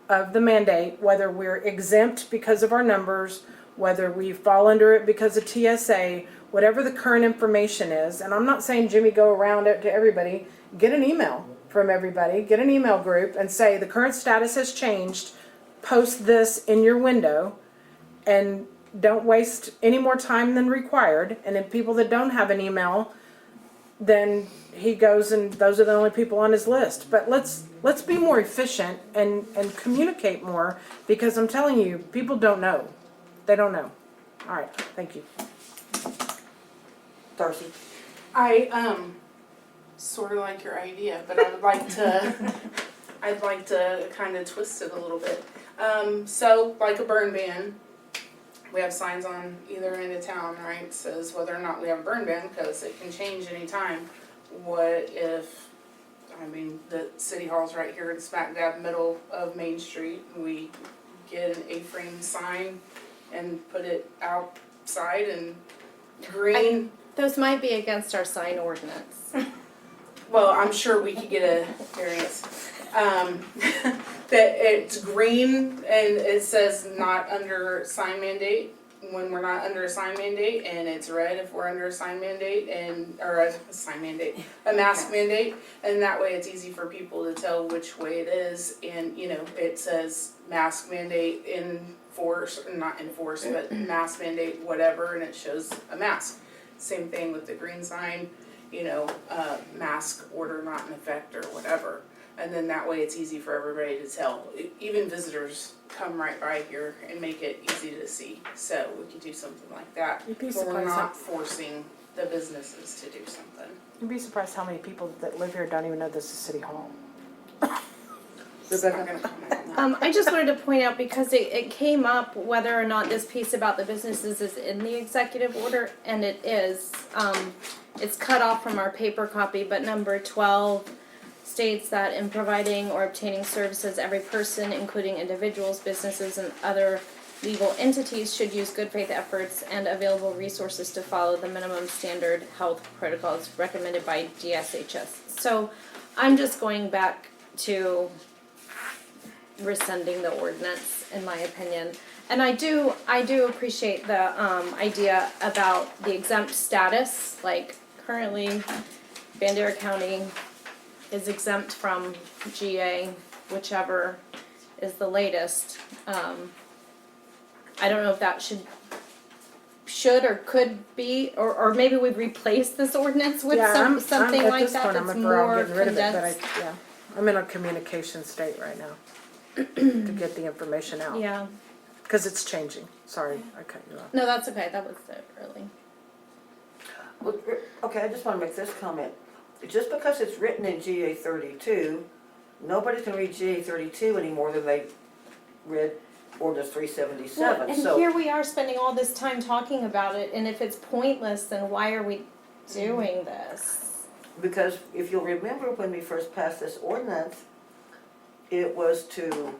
of the mandate, whether we're exempt because of our numbers, whether we fall under it because of TSA, whatever the current information is, and I'm not saying, Jimmy, go around it to everybody, get an email from everybody, get an email group and say the current status has changed, post this in your window, and don't waste any more time than required. And if people that don't have an email, then he goes and those are the only people on his list. But let's be more efficient and communicate more, because I'm telling you, people don't know. They don't know. All right, thank you. Darcy? I sort of like your idea, but I would like to I'd like to kind of twist it a little bit. So like a burn ban, we have signs on either end of town, right? Says whether or not we have a burn ban, because it can change anytime. What if, the city hall's right here in smack dab middle of Main Street. We get an A-frame sign and put it outside and green. Those might be against our sign ordinance. Well, I'm sure we could get a variance. That it's green and it says not under sign mandate when we're not under a sign mandate, and it's red if we're under a sign mandate or a sign mandate, a mask mandate, and that way it's easy for people to tell which way it is, and it says mask mandate in force, not in force, but mask mandate whatever, and it shows a mask. Same thing with the green sign, mask order not in effect or whatever. And then that way it's easy for everybody to tell. Even visitors come right by here and make it easy to see. So we could do something like that. You'd be But we're surprised not forcing the businesses to do something. You'd be surprised how many people that live here don't even know this is City Hall. It's not gonna comment on that. I just wanted to point out, because it came up whether or not this piece about the businesses is in the executive order, and it is. It's cut off from our paper copy, but number 12 states that in providing or obtaining services, every person, including individuals, businesses, and other legal entities, should use good faith efforts and available resources to follow the minimum standard health protocols recommended by DSHS. So I'm just going back to rescinding the ordinance, in my opinion. And I do appreciate the idea about the exempt status. Like currently, Bandera County is exempt from GA, whichever is the latest. I don't know if that should or could be, or maybe we replace this ordinance with something at like this that point, I'm that's for all more getting rid of it, but condensed. I'm in a communication state right now to get the information out. Yeah, Because it's changing. Sorry, I cut you off. no, that's okay, that was it, really. Well, okay, I just wanna make this comment. Just because it's written in GA 32, nobody can read GA 32 any more than they read ordinance 377, Well, and so. here we are spending all this time talking about it, and if it's pointless, then why are we doing this? Because if you'll remember when we first passed this ordinance, it was to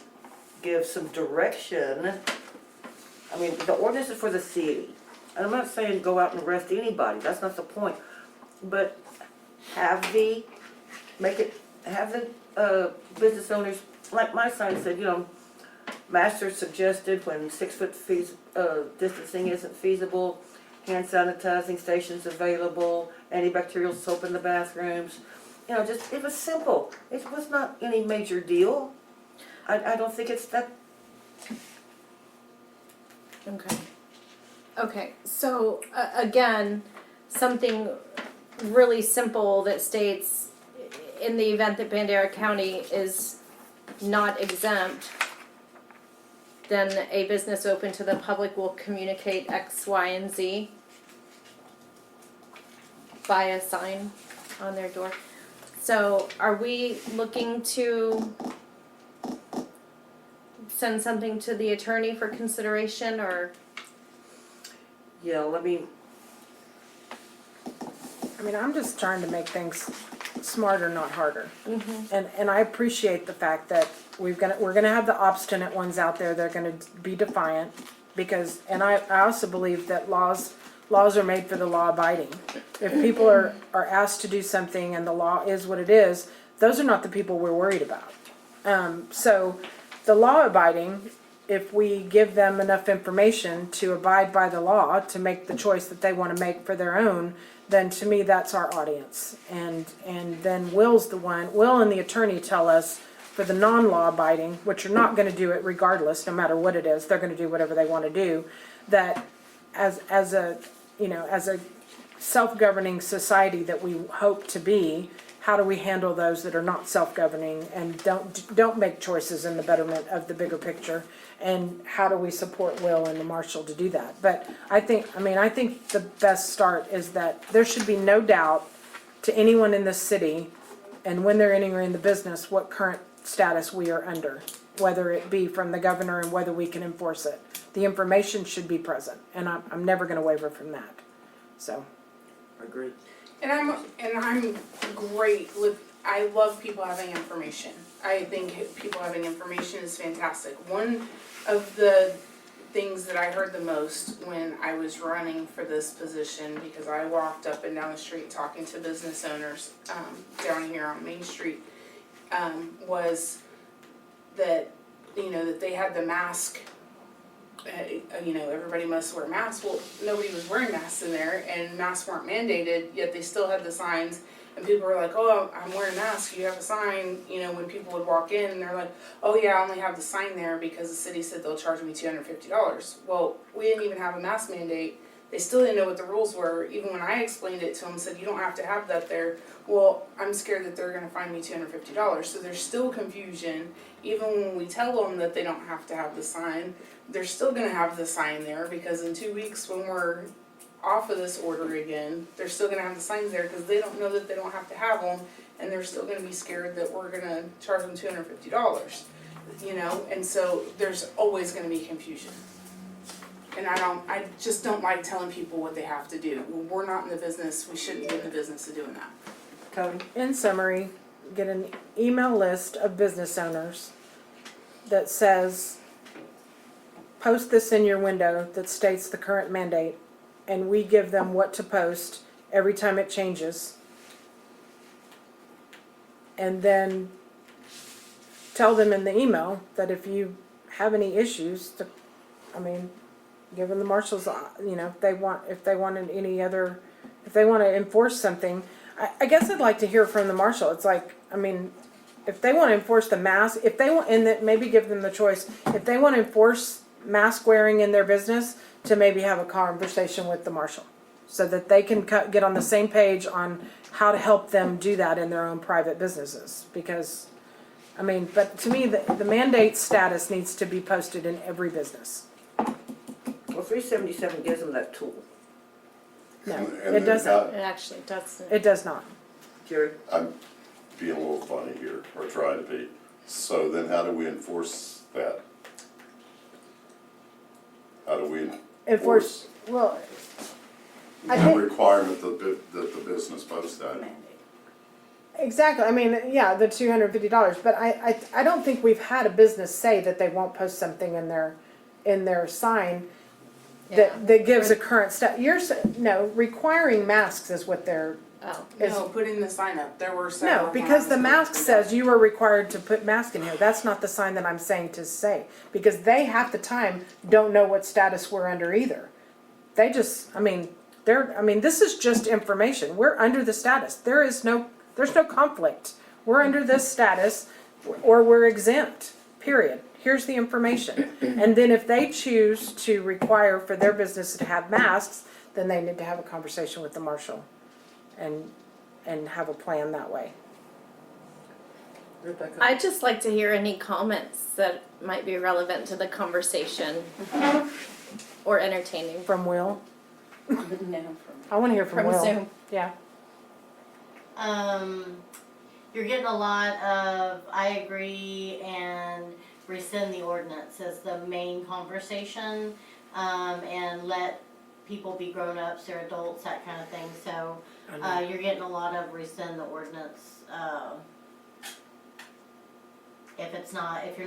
give some direction. I mean, the ordinance is for the city. And I'm not saying go out and arrest anybody, that's not the point. But have the business owners, like my sign said, master suggested when 6 foot distancing isn't feasible, hand sanitizing stations available, antibacterial soap in the bathrooms. Just, it was simple. It was not any major deal. I don't think it's that. Okay, so, again, something really simple that states, in the event that Bandera County is not exempt, then a business open to the public will communicate X, Y, and Z by a sign on their door. So are we looking to send something to the attorney for consideration, or? Yeah, I'm just trying to make things smarter, not harder. Mm-hmm. And I appreciate the fact that we're gonna have the obstinate ones out there. They're gonna be defiant because, and I also believe that laws are made for the law abiding. If people are asked to do something and the law is what it is, those are not the people we're worried about. So the law abiding, if we give them enough information to abide by the law, to make the choice that they want to make for their own, then to me, that's our audience. And then Will and the attorney tell us for the non-law abiding, which are not going to do it regardless, no matter what it is, they're going to do whatever they want to do, that as a self-governing society that we hope to be, how do we handle those that are not self-governing and don't make choices in the betterment of the bigger picture? And how do we support Will and the marshal to do that? But I think the best start is that there should be no doubt to anyone in this city, and when they're entering the business, what current status we are under, whether it be from the governor and whether we can enforce it. The information should be present, and I'm never going to waver from that. So. agreed. And I'm great with, I love people having information. I think people having information is fantastic. One of the things that I heard the most when I was running for this position, because I walked up and down the street talking to business owners down here on Main Street, was that, that they had the mask. Everybody must wear masks. Well, nobody was wearing masks in there, and masks weren't mandated, yet they still had the signs. And people were like, oh, I'm wearing a mask, you have a sign, when people would walk in, and they're like, oh yeah, I only have the sign there because the city said they'll charge me $250. Well, we didn't even have a mask mandate. They still didn't know what the rules were. Even when I explained it to them, said, you don't have to have that there. Well, I'm scared that they're gonna fine me $250. So there's still confusion. Even when we tell them that they don't have to have the sign, they're still gonna have the sign there, because in 2 weeks when we're off of this order again, they're still gonna have the signs there because they don't know that they don't have to have them, and they're still gonna be scared that we're gonna charge them $250, and so there's always gonna be confusion. And I just don't like telling people what they have to do. When we're not in the business, we shouldn't be in the business of doing that. Cody? In summary, get an email list of business owners that says, post this in your window that states the current mandate, and we give them what to post every time it changes. And then tell them in the email that if you have any issues, give them the marshals, if they want to enforce something. I guess I'd like to hear from the marshal. It's like, I mean, if they want to enforce the mask, if they want, and that maybe give them the choice, if they want to enforce mask wearing in their business, to maybe have a conversation with the marshal, so that they can get on the same page on how to help them do that in their own private businesses. Because, I mean, but to me, the mandate status needs to be posted in every business. Well, 377 gives them that tool. No, And it then doesn't. It actually doesn't. It does not. Jerry? I'm being a little funny here, or trying to be. So then how do we enforce that? How do we Enforce, well, I the think, requirement that the business posts that? exactly, I mean, yeah, the $250, but I don't think we've had a business say that they won't post something in their sign that gives a current no, requiring masks is what they're, Oh. No, putting the sign up, there were several. no, because the mask says you are required to put mask in here. That's not the sign that I'm saying to say, because they half the time don't know what status we're under either. They just, I mean, this is just information. We're under the status. There's no conflict. We're under this status or we're exempt, period. Here's the information. And then if they choose to require for their business to have masks, then they need to have a conversation with the marshal and have a plan that way. Rebecca? I'd just like to hear any comments that might be relevant to the conversation or entertaining. From Will? No, I want to hear from From Will. Zoom. Yeah. You're getting a lot of, I agree, and rescind the ordinance as the main conversation, and let people be grown-ups, they're adults, that kind of thing, so, you're getting a lot of rescind the ordinance, if you're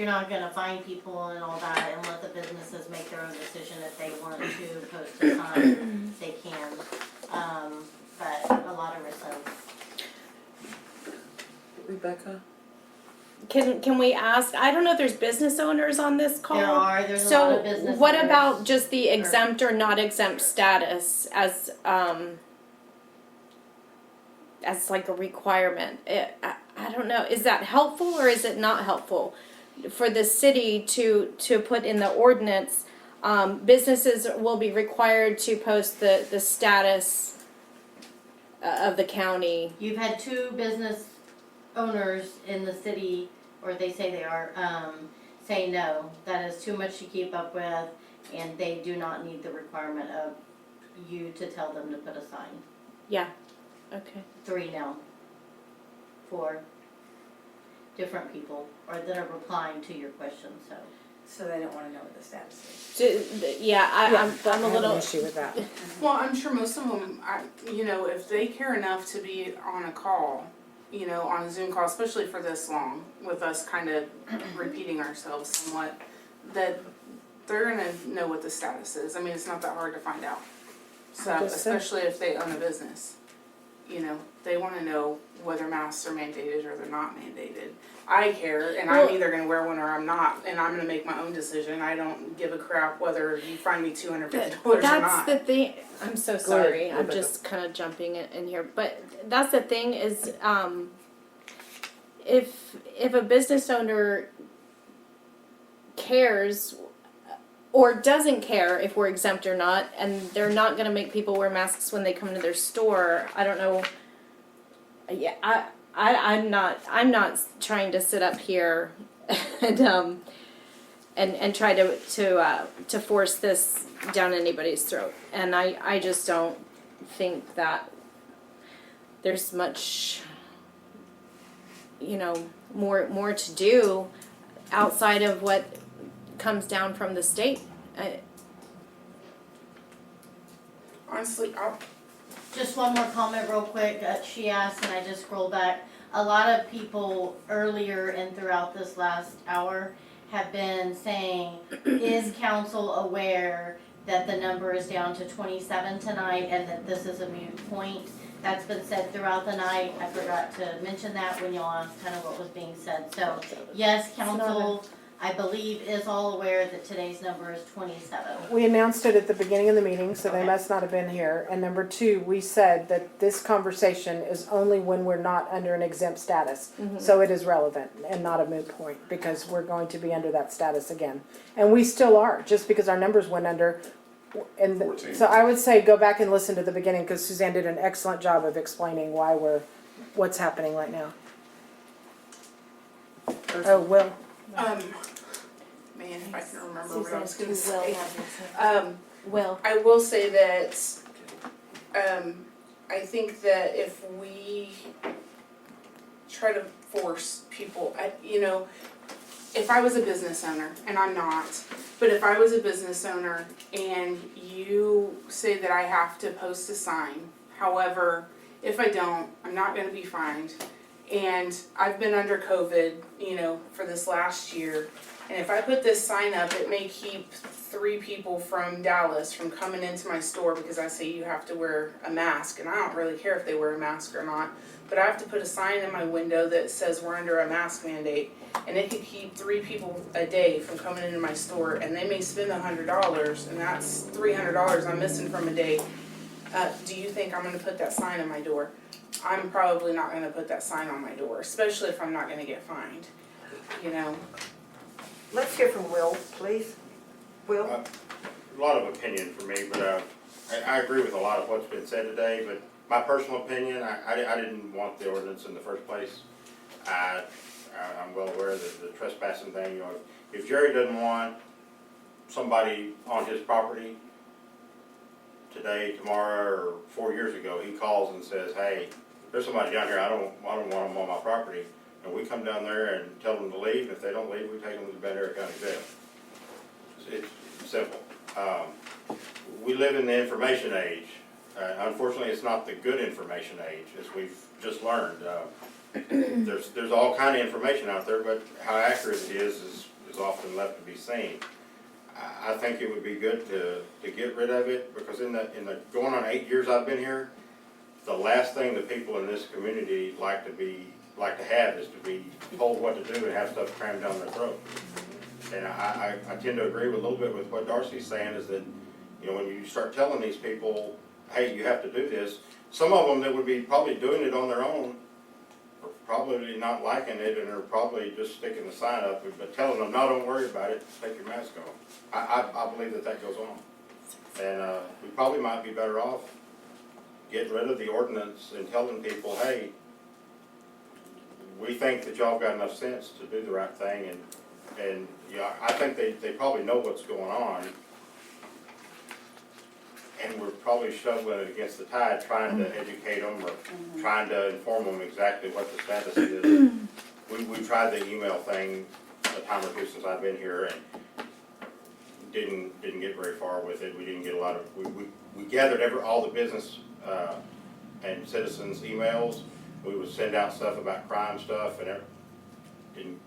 not gonna find people and all that, and let the businesses make their own decision if they want to post a sign, they can, but a lot of rescind. Rebecca? Can we ask, I don't know if there's business owners on this call. There's a lot of business So what owners. about just the exempt or not exempt status as like a requirement? I don't know, is that helpful or is it not helpful for the city to put in the ordinance? Businesses will be required to post the status of the county. You've had 2 business owners in the city, or they say they are, say no, that is too much to keep up with, and they do not need the requirement of you to tell them to put a sign. Yeah, okay. 3 no. 4 different people, or that are replying to your question, so. So they don't wanna know what the status is. Yeah, I I'm a have an little, issue with that. well, I'm sure most of them, if they care enough to be on a call, on a Zoom call, especially for this long, with us kind of repeating ourselves somewhat, that they're gonna know what the status is. I mean, it's not that hard to find out. So, Just say- especially if they own a business, they wanna know whether masks are mandated or they're not mandated. I care, and I'm Well- either gonna wear one or I'm not, and I'm gonna make my own decision. I don't give a crap whether you find me $250 or that's not. the thing, I'm so ahead, sorry, I'm Rebecca. just kind of jumping in here, but that's the thing is, if a business owner cares or doesn't care if we're exempt or not, and they're not gonna make people wear masks when they come into their store, I don't know. Yeah, I'm not trying to sit up here and try to force this down anybody's throat. And I just don't think that there's much, more to do outside of what comes down from the state. Honestly, Just one more comment real quick, she asked, and I just scrolled back, a lot of people earlier and throughout this last hour have been saying, is council aware that the number is down to 27 tonight and that this is a moot point? That's been said throughout the night, I forgot to mention that when y'all asked kind of what was being said, so, yes, council I believe is all aware that today's number is 27. We announced it at the beginning of the meeting, so they Okay. must not have been here. And number two, we said that this conversation is only when we're not under an exempt status. So it is relevant and not a moot point, because we're going to be under that status again. And we still are, just because our numbers went under. And 14. so I would say go back and listen to the beginning, because Suzanne did an excellent job of explaining what's happening right now. Oh, Will. Man, if I can remember what I was gonna Suzanne's say. too Will. I will say that, I think that if we try to force people, if I was a business owner, and I'm not, but if I was a business owner and you say that I have to post a sign, however, if I don't, I'm not gonna be fined. And I've been under COVID, for this last year. And if I put this sign up, it may keep 3 people from Dallas from coming into my store because I say you have to wear a mask. And I don't really care if they wear a mask or not. But I have to put a sign in my window that says we're under a mask mandate. And it could keep 3 people a day from coming into my store. And they may spend $100, and that's $300 I'm missing from a day. Do you think I'm gonna put that sign on my door? I'm probably not gonna put that sign on my door, especially if I'm not gonna get fined, Let's hear from Will, please. Will? A lot of opinion for me, but I agree with a lot of what's been said today, but my personal opinion, I didn't want the ordinance in the first place. I'm well aware that the trespassing thing, if Jerry doesn't want somebody on his property today, tomorrow, or 4 years ago, he calls and says, hey, there's somebody down here, I don't want them on my property. And we come down there and tell them to leave. If they don't leave, we take them to the Bandera County Jail. It's simple. We live in the information age. Unfortunately, it's not the good information age, as we've just learned. There's all kind of information out there, but how accurate it is often left to be seen. I think it would be good to get rid of it, because in the going on 8 years I've been here, the last thing the people in this community like to have is to be told what to do and have stuff crammed down their throat. And I tend to agree with a little bit with what Darcy's saying, is that, when you start telling these people, hey, you have to do this, some of them that would be probably doing it on their own are probably not liking it and are probably just sticking the sign up, but telling them, no, don't worry about it, take your mask off. I believe that goes on. And we probably might be better off getting rid of the ordinance and telling people, hey, we think that y'all got enough sense to do the right thing, and I think they probably know what's going on, and we're probably shoveling it against the tide, trying to educate them or trying to inform them exactly what the status is. We tried the email thing a time or two since I've been here, and didn't get very far with it. We didn't get a lot of, we gathered all the business and citizens' emails. We would send out stuff about crime stuff, and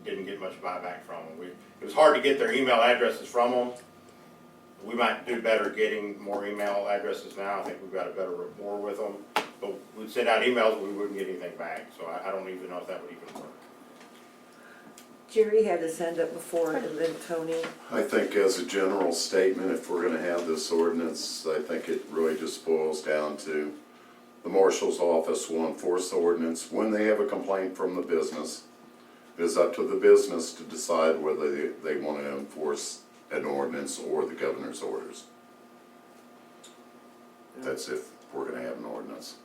didn't get much buyback from them. It was hard to get their email addresses from them. We might do better getting more email addresses now. I think we've got a better rapport with them. But we'd send out emails, but we wouldn't get anything back. So I don't even know if that would even work. Jerry had his hand up before, and then Tony. I think as a general statement, if we're gonna have this ordinance, I think it really just boils down to the marshal's office will enforce the ordinance. When they have a complaint from the business, it is up to the business to decide whether they want to enforce an ordinance or the governor's orders. That's if we're gonna have an ordinance.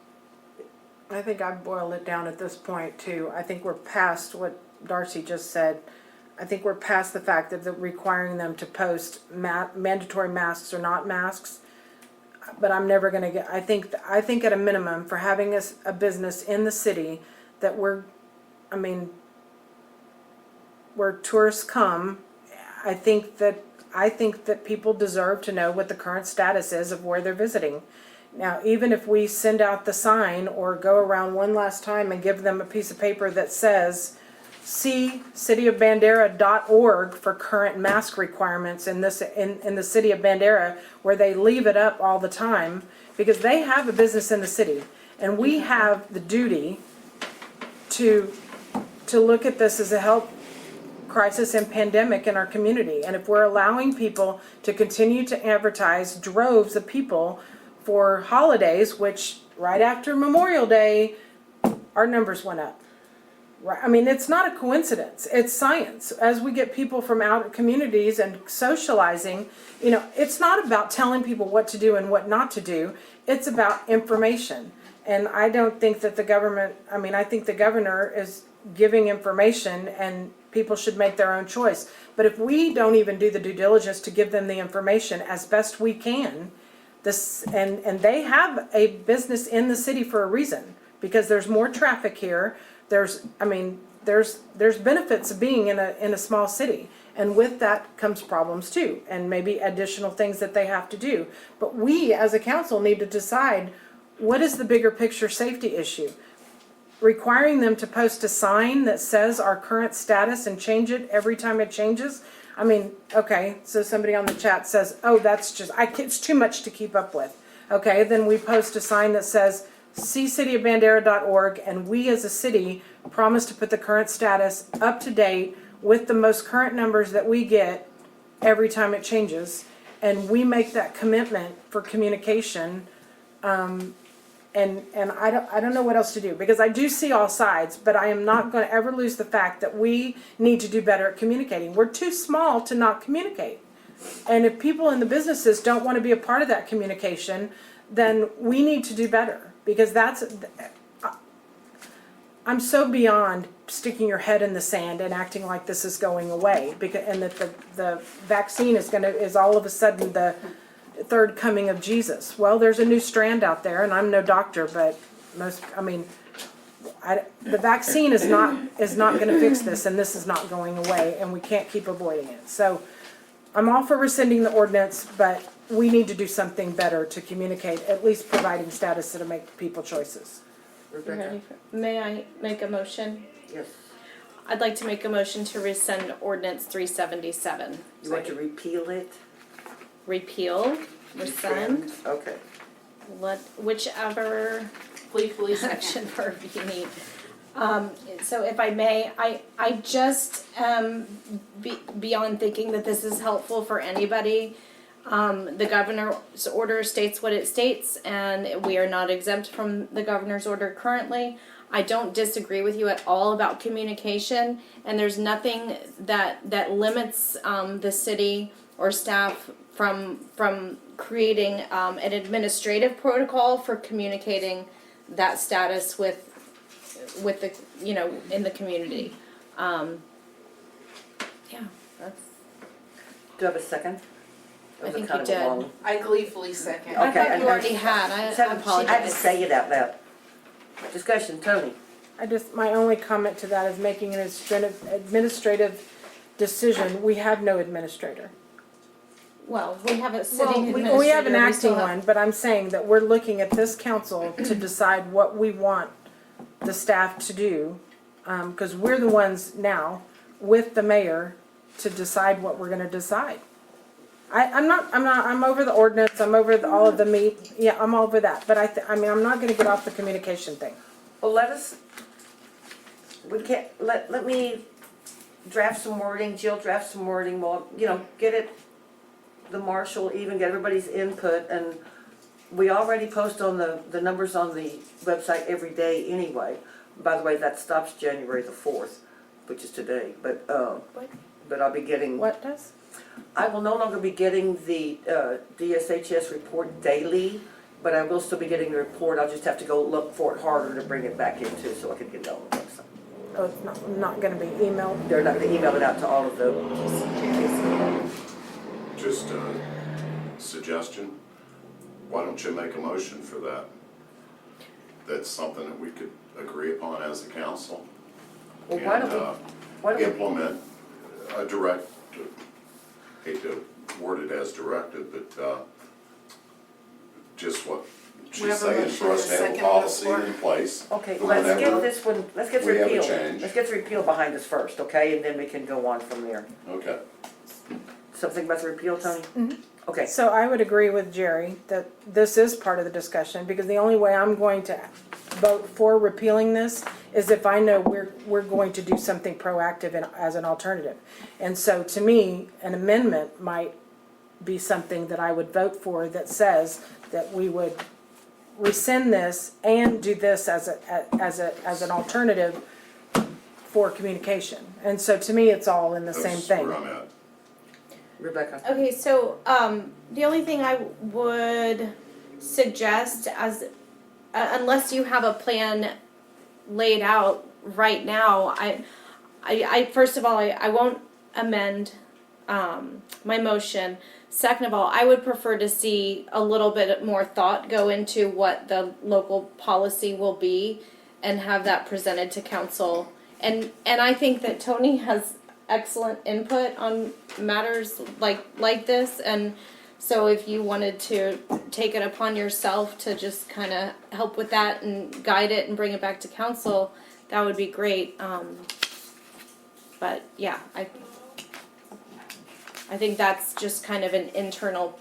I think I've boiled it down at this point too. I think we're past what Darcy just said. I think we're past the fact that requiring them to post mandatory masks or not masks. But I'm never gonna get, I think at a minimum, for having a business in the city that where tourists come, I think that people deserve to know what the current status is of where they're visiting. Now, even if we send out the sign or go around one last time and give them a piece of paper that says, see cityofbandera.org for current mask requirements in the city of Bandera, where they leave it up all the time, because they have a business in the city, and we have the duty to look at this as a health crisis and pandemic in our community. And if we're allowing people to continue to advertise droves of people for holidays, which right after Memorial Day, our numbers went up. Right? I mean, it's not a coincidence. It's science. As we get people from out communities and socializing, you know, it's not about telling people what to do and what not to do. It's about information. And I don't think that the government, I mean, I think the governor is giving information and people should make their own choice. But if we don't even do the due diligence to give them the information as best we can, and they have a business in the city for a reason, because there's more traffic here. There's benefits of being in a small city. And with that comes problems too, and maybe additional things that they have to do. But we as a council need to decide, what is the bigger picture safety issue? Requiring them to post a sign that says our current status and change it every time it changes? I mean, okay, so somebody on the chat says, oh, that's just, it's too much to keep up with. Okay, then we post a sign that says, see cityofbandera.org, and we as a city promise to put the current status up to date with the most current numbers that we get every time it changes. And we make that commitment for communication. And I don't know what else to do, because I do see all sides, but I am not going to ever lose the fact that we need to do better at communicating. We're too small to not communicate. And if people in the businesses don't want to be a part of that communication, then we need to do better, because I'm so beyond sticking your head in the sand and acting like this is going away, and that the vaccine is all of a sudden the third coming of Jesus. Well, there's a new strand out there, and I'm no doctor, but the vaccine is not going to fix this, and this is not going away, and we can't keep avoiding it. So I'm all for rescinding the ordinance, but we need to do something better to communicate, at least providing status to make people choices. Rebecca? May I make a motion? Yes. I'd like to make a motion to rescind ordinance 377. You want to repeal it? Repeal, rescind, Okay. whichever Gleefully section verb you need. So if I may, I just, beyond thinking that this is helpful for anybody, the governor's order states what it states, and we are not exempt from the governor's order currently. I don't disagree with you at all about communication, and there's nothing that limits the city or staff from creating an administrative protocol for communicating that status with the, you know, in the community. Yeah, that's. Do you have a second? I think Kind you of a did. long- I gleefully second. I Okay, thought and you already there's- had, I I had to apologize. say it out loud. Discussion, Tony. My only comment to that is making an administrative decision. We have no administrator. Well, we have a sitting we- administrator. We have an we acting still have- one, but I'm saying that we're looking at this council to decide what we want the staff to do. Because we're the ones now with the mayor to decide what we're gonna decide. I'm over the ordinance, I'm over all of the meat, yeah, I'm over that. But I'm not gonna get off the communication thing. Well, let me draft some wording, Jill draft some wording, we'll, get it, the marshal, even get everybody's input, and we already post on the numbers on the website every day anyway. By the way, that stops January the 4th, which is today, but I'll be getting. What does? I will no longer be getting the DSHS report daily, but I will still be getting the report. I'll just have to go look for it harder to bring it back into so I can get it on the website. Oh, it's not gonna be emailed? They're not going to email it out to all of the. Just a suggestion, why don't you make a motion for that? That's something that we could agree upon as a council. Well, And, why don't we implement a direct, hate to word it as directive, but, just what We she's have a saying, motion for us and a to have a second on the policy floor. in place. Okay, for let's get whenever this one, let's get the we have a repeal. change. Let's get the repeal behind us first, okay, and then we can go on from there. Okay, Something about the repeal, Tony? Mhm. Okay, So I would agree with Jerry that this is part of the discussion, because the only way I'm going to vote for repealing this is if I know we're going to do something proactive as an alternative. And so to me, an amendment might be something that I would vote for that says that we would rescind this and do this as an alternative for communication. And so to me, it's all in the same That's thing. where I'm at. Rebecca? Okay, so, the only thing I would suggest unless you have a plan laid out right now, I first of all, I won't amend, my motion. Second of all, I would prefer to see a little bit more thought go into what the local policy will be and have that presented to council. And I think that Tony has excellent input on matters like this, and so if you wanted to take it upon yourself to just kind of help with that and guide it and bring it back to council, that would be great. But yeah, I think that's just kind of an internal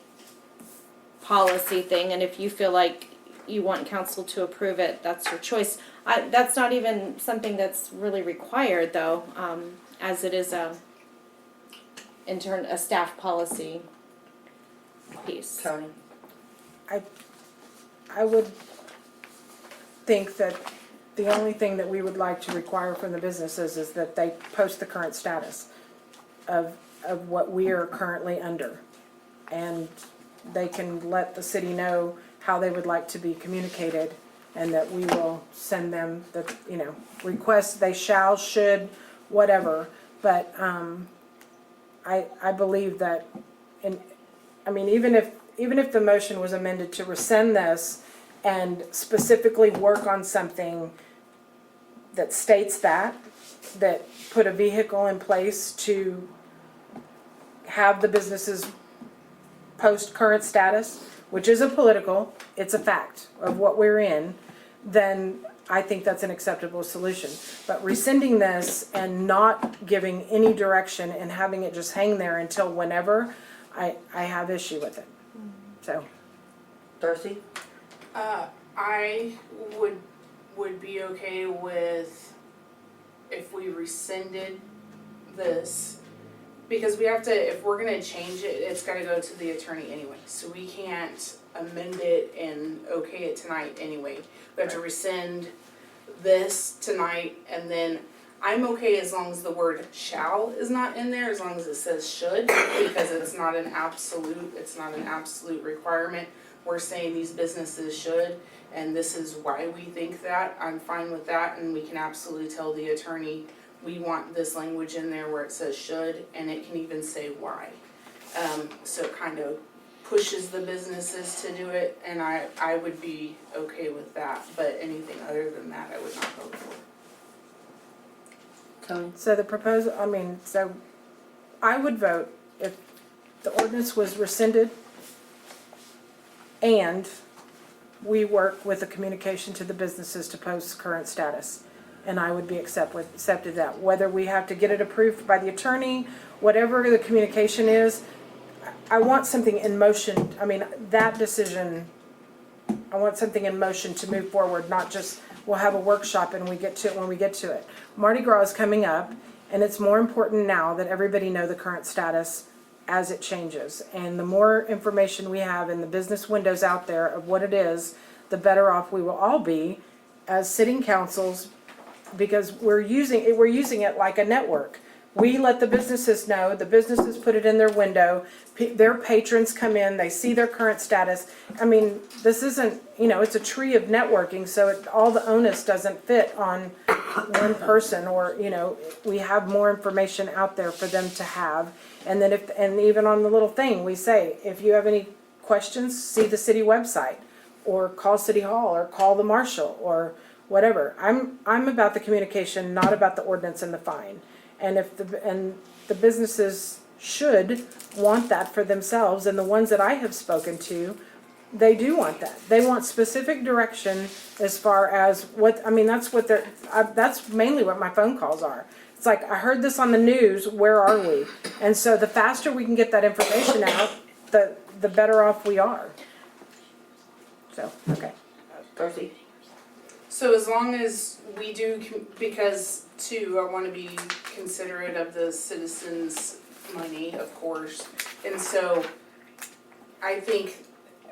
policy thing, and if you feel like you want council to approve it, that's your choice. That's not even something that's really required though, as it is a staff policy piece. Tony? I would think that the only thing that we would like to require from the businesses is that they post the current status of what we are currently under. And they can let the city know how they would like to be communicated, and that we will send them the, request, they shall, should, whatever. But I believe that, even if the motion was amended to rescind this and specifically work on something that states that put a vehicle in place to have the businesses post current status, which isn't political, it's a fact of what we're in, then I think that's an acceptable solution. But rescinding this and not giving any direction and having it just hang there until whenever, I have issue with it. So, Darcy? I would be okay with if we rescinded this, because we have to, if we're gonna change it, it's gotta go to the attorney anyway, so we can't amend it and okay it tonight anyway. We have to rescind this tonight, and then I'm okay as long as the word shall is not in there, as long as it says should, because it's not an absolute requirement. We're saying these businesses should, and this is why we think that. I'm fine with that, and we can absolutely tell the attorney, we want this language in there where it says should, and it can even say why. So it kind of pushes the businesses to do it, and I would be okay with that, but anything other than that, I would not vote for. Tony? so the proposal, so I would vote if the ordinance was rescinded and we work with the communication to the businesses to post current status. And I would be accepted that. Whether we have to get it approved by the attorney, whatever the communication is, I want something in motion. That decision, I want something in motion to move forward, not just we'll have a workshop and we get to it when we get to it. Mardi Gras is coming up, and it's more important now that everybody know the current status as it changes. And the more information we have in the business windows out there of what it is, the better off we will all be as sitting councils, because we're using it like a network. We let the businesses know, the businesses put it in their window, their patrons come in, they see their current status. This isn't, it's a tree of networking, so all the onus doesn't fit on one person, or, we have more information out there for them to have. And then and even on the little thing, we say, if you have any questions, see the city website, or call City Hall, or call the marshal, or whatever. I'm about the communication, not about the ordinance and the fine. And the businesses should want that for themselves, and the ones that I have spoken to, they do want that. They want specific direction as far as that's mainly what my phone calls are. It's like, I heard this on the news, where are we? And so the faster we can get that information out, the better off we are. So, okay. Darcy? So as long as we do, because too, I wanna be considerate of the citizens' money, of course. And so, I think,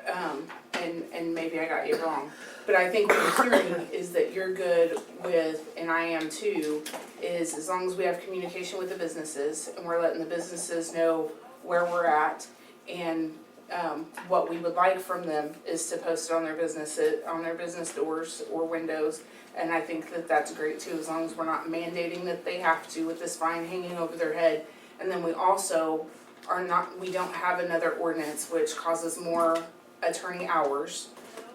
and maybe I got you wrong, but I think what I'm hearing is that you're good with, and I am too, is as long as we have communication with the businesses, and we're letting the businesses know where we're at, and what we would like from them is to post it on their business doors or windows. And I think that that's great too, as long as we're not mandating that they have to with this fine hanging over their head. And then we also we don't have another ordinance which causes more attorney hours.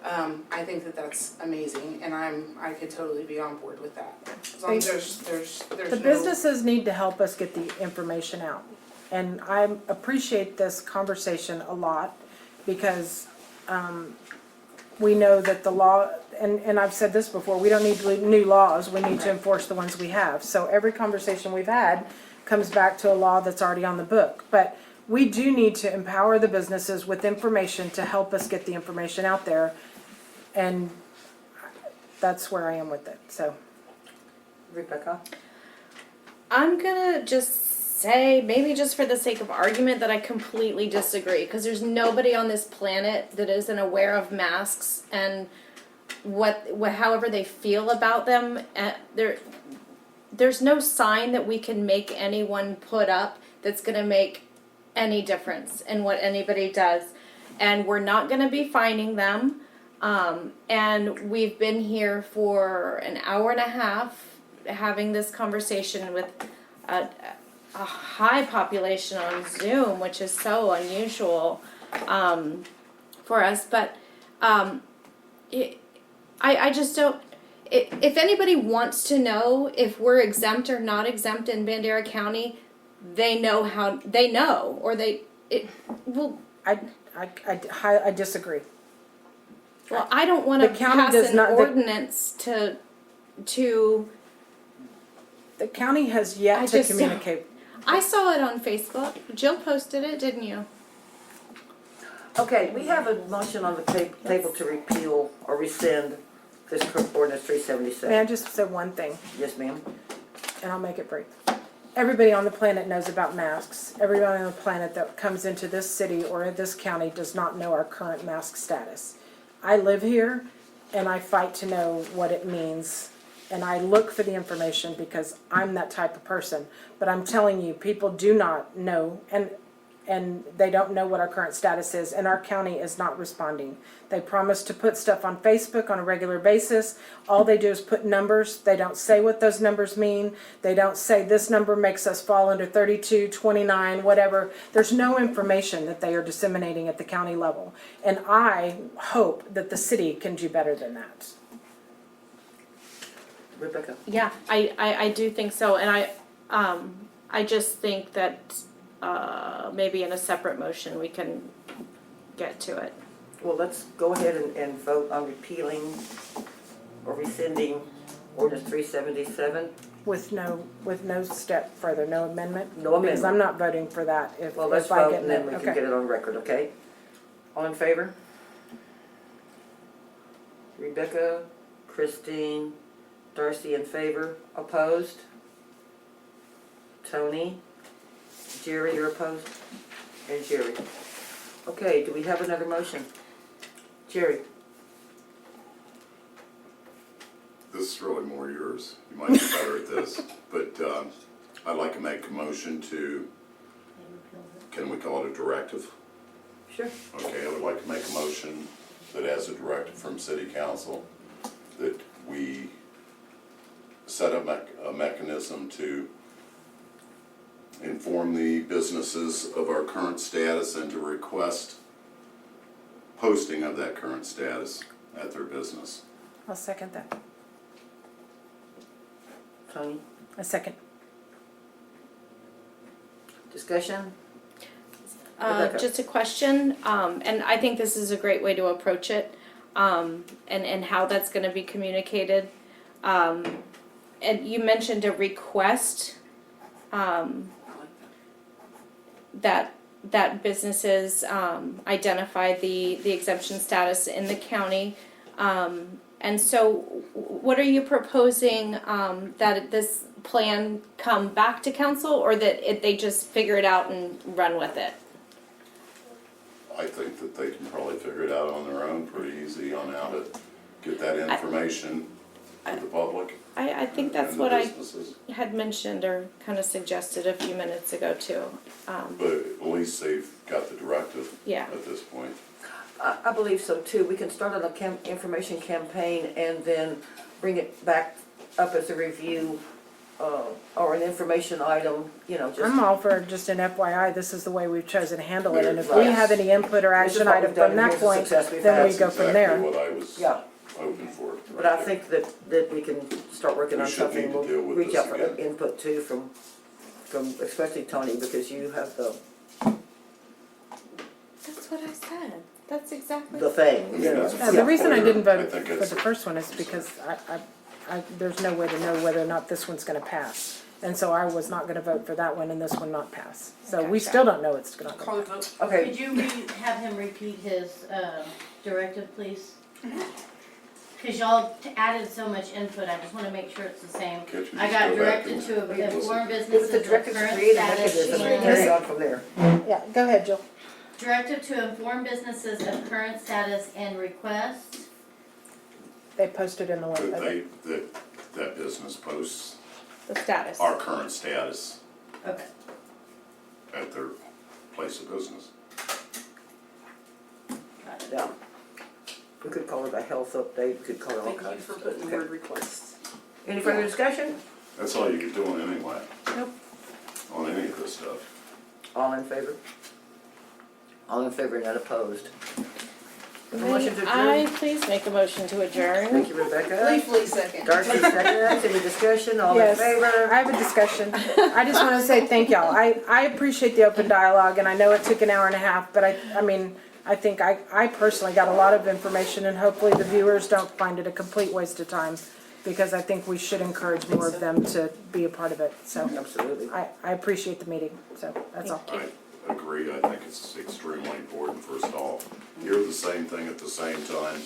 I think that that's amazing, and I could totally be on board with that. As long as there's The no. businesses need to help us get the information out. And I appreciate this conversation a lot because we know that the law, and I've said this before, we don't need new laws, we need to enforce the ones we have. So every conversation we've had comes back to a law that's already on the book. But we do need to empower the businesses with information to help us get the information out there. And that's where I am with it, so. Rebecca? I'm gonna just say, maybe just for the sake of argument, that I completely disagree, because there's nobody on this planet that isn't aware of masks and what however they feel about them. There's no sign that we can make anyone put up that's gonna make any difference in what anybody does, and we're not gonna be fining them. And we've been here for an hour and a half having this conversation with a high population on Zoom, which is so unusual for us. But I just don't. If anybody wants to know if we're exempt or not exempt in Bandera County, they know how. They know, or they. I disagree. Well, I don't want to The county pass does an not- ordinance to. The county has yet I to just communicate. I saw it on Facebook. Jill posted it, didn't you? Okay, we have a motion on the table to repeal or rescind this ordinance 377. May I just say one thing, Yes, ma'am. and I'll make it brief. Everybody on the planet knows about masks. Everybody on the planet that comes into this city or this county does not know our current mask status. I live here, and I fight to know what it means, and I look for the information because I'm that type of person. But I'm telling you, people do not know, and they don't know what our current status is, and our county is not responding. They promise to put stuff on Facebook on a regular basis. All they do is put numbers. They don't say what those numbers mean. They don't say this number makes us fall under 32, 29, whatever. There's no information that they are disseminating at the county level. And I hope that the city can do better than that. Rebecca? Yeah, I do think so, and I just think that maybe in a separate motion we can get to it. Well, let's go ahead and vote on repealing or rescinding ordinance 377. With no step further, no amendment? No Because amendment. I'm not voting for that if Well, let's if I vote get and then we no, can get it on record, okay? All in favor? Rebecca, Christine, Darcy in favor, opposed? Tony, Jerry, you're opposed? And Jerry. Okay, do we have another motion? Jerry? This is really more yours. You might be better at this. But I'd like to make a motion to, can we call it a directive? Sure. Okay, I would like to make a motion that as a directive from city council, that we set up a mechanism to inform the businesses of our current status and to request posting of that current status at their business. I'll second that. Tony, A second. discussion? Rebecca. Just a question, and I think this is a great way to approach it, and how that's gonna be communicated. And you mentioned a request, that businesses, identify the exemption status in the county. And so what are you proposing, that this plan come back to council, or that they just figure it out and run with it? I think that they can probably figure it out on their own pretty easy on how to get that information to the public. I think that's and the what I businesses. had mentioned or kind of suggested a few minutes ago too. But at least they've got the directive Yeah. at this point. I believe so too. We can start on a information campaign and then bring it back up as a review, or an information item, you know, just. I'm all for just an FYI, this is the way we've chosen to handle it, and if we Right. have any input or This is action what item we've done, from and that here's the point, success we've then had. we go from That's there. exactly what I was Yeah. hoping for. But I think that we can start working We on should something, need to deal we'll with reach this out for again. input too from especially Tony, because you have That's what I said. That's exactly. the thing, I mean, you know. as a The reason I player, didn't vote I think for it's- the first one is because there's no way to know whether or not this one's gonna pass. And so I was not gonna vote for that one and this one not pass. So we Gotcha. still don't know it's gonna Call go. the vote. Okay, Could you have him repeat his, directive, please? Cause y'all added so much input, I just wanna make sure it's the same. Can't you I just got go back directed and to listen? inform if businesses the of directive to current create a status mechanism and and. carry on from there. Yeah, go ahead, Jill. Directive to inform businesses of current status and requests. They posted in the That web. that business posts The status. our current status Okay. at their place of business. Got it. Yeah. We could call it a health update, we could call it all Thank you kinds for of putting the stuff. word requests. Any further discussion? That's all you're doing anyway. Nope. On any of this stuff. All in favor? All in favor, not opposed. Motion to I adjourn. please make a motion to adjourn. Thank you, Rebecca. Leafly second. Darcy seconds, any discussion, all in Yes, favor? I have a discussion. I just wanna say thank y'all. I appreciate the open dialogue, and I know it took an hour and a half, but I mean, I think I personally got a lot of information, and hopefully the viewers don't find it a complete waste of time, because I think we should encourage more of them to be a part of it, so. Absolutely. I appreciate the meeting, so that's all. I agree, I think it's extremely important for us to all hear the same thing at the same time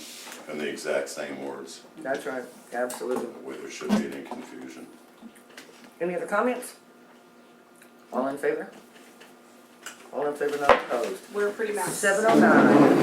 in the exact same words. That's right, absolutely. That way there shouldn't be any confusion. Any other comments? All in favor? All in favor, not opposed. We're pretty much. 7:09.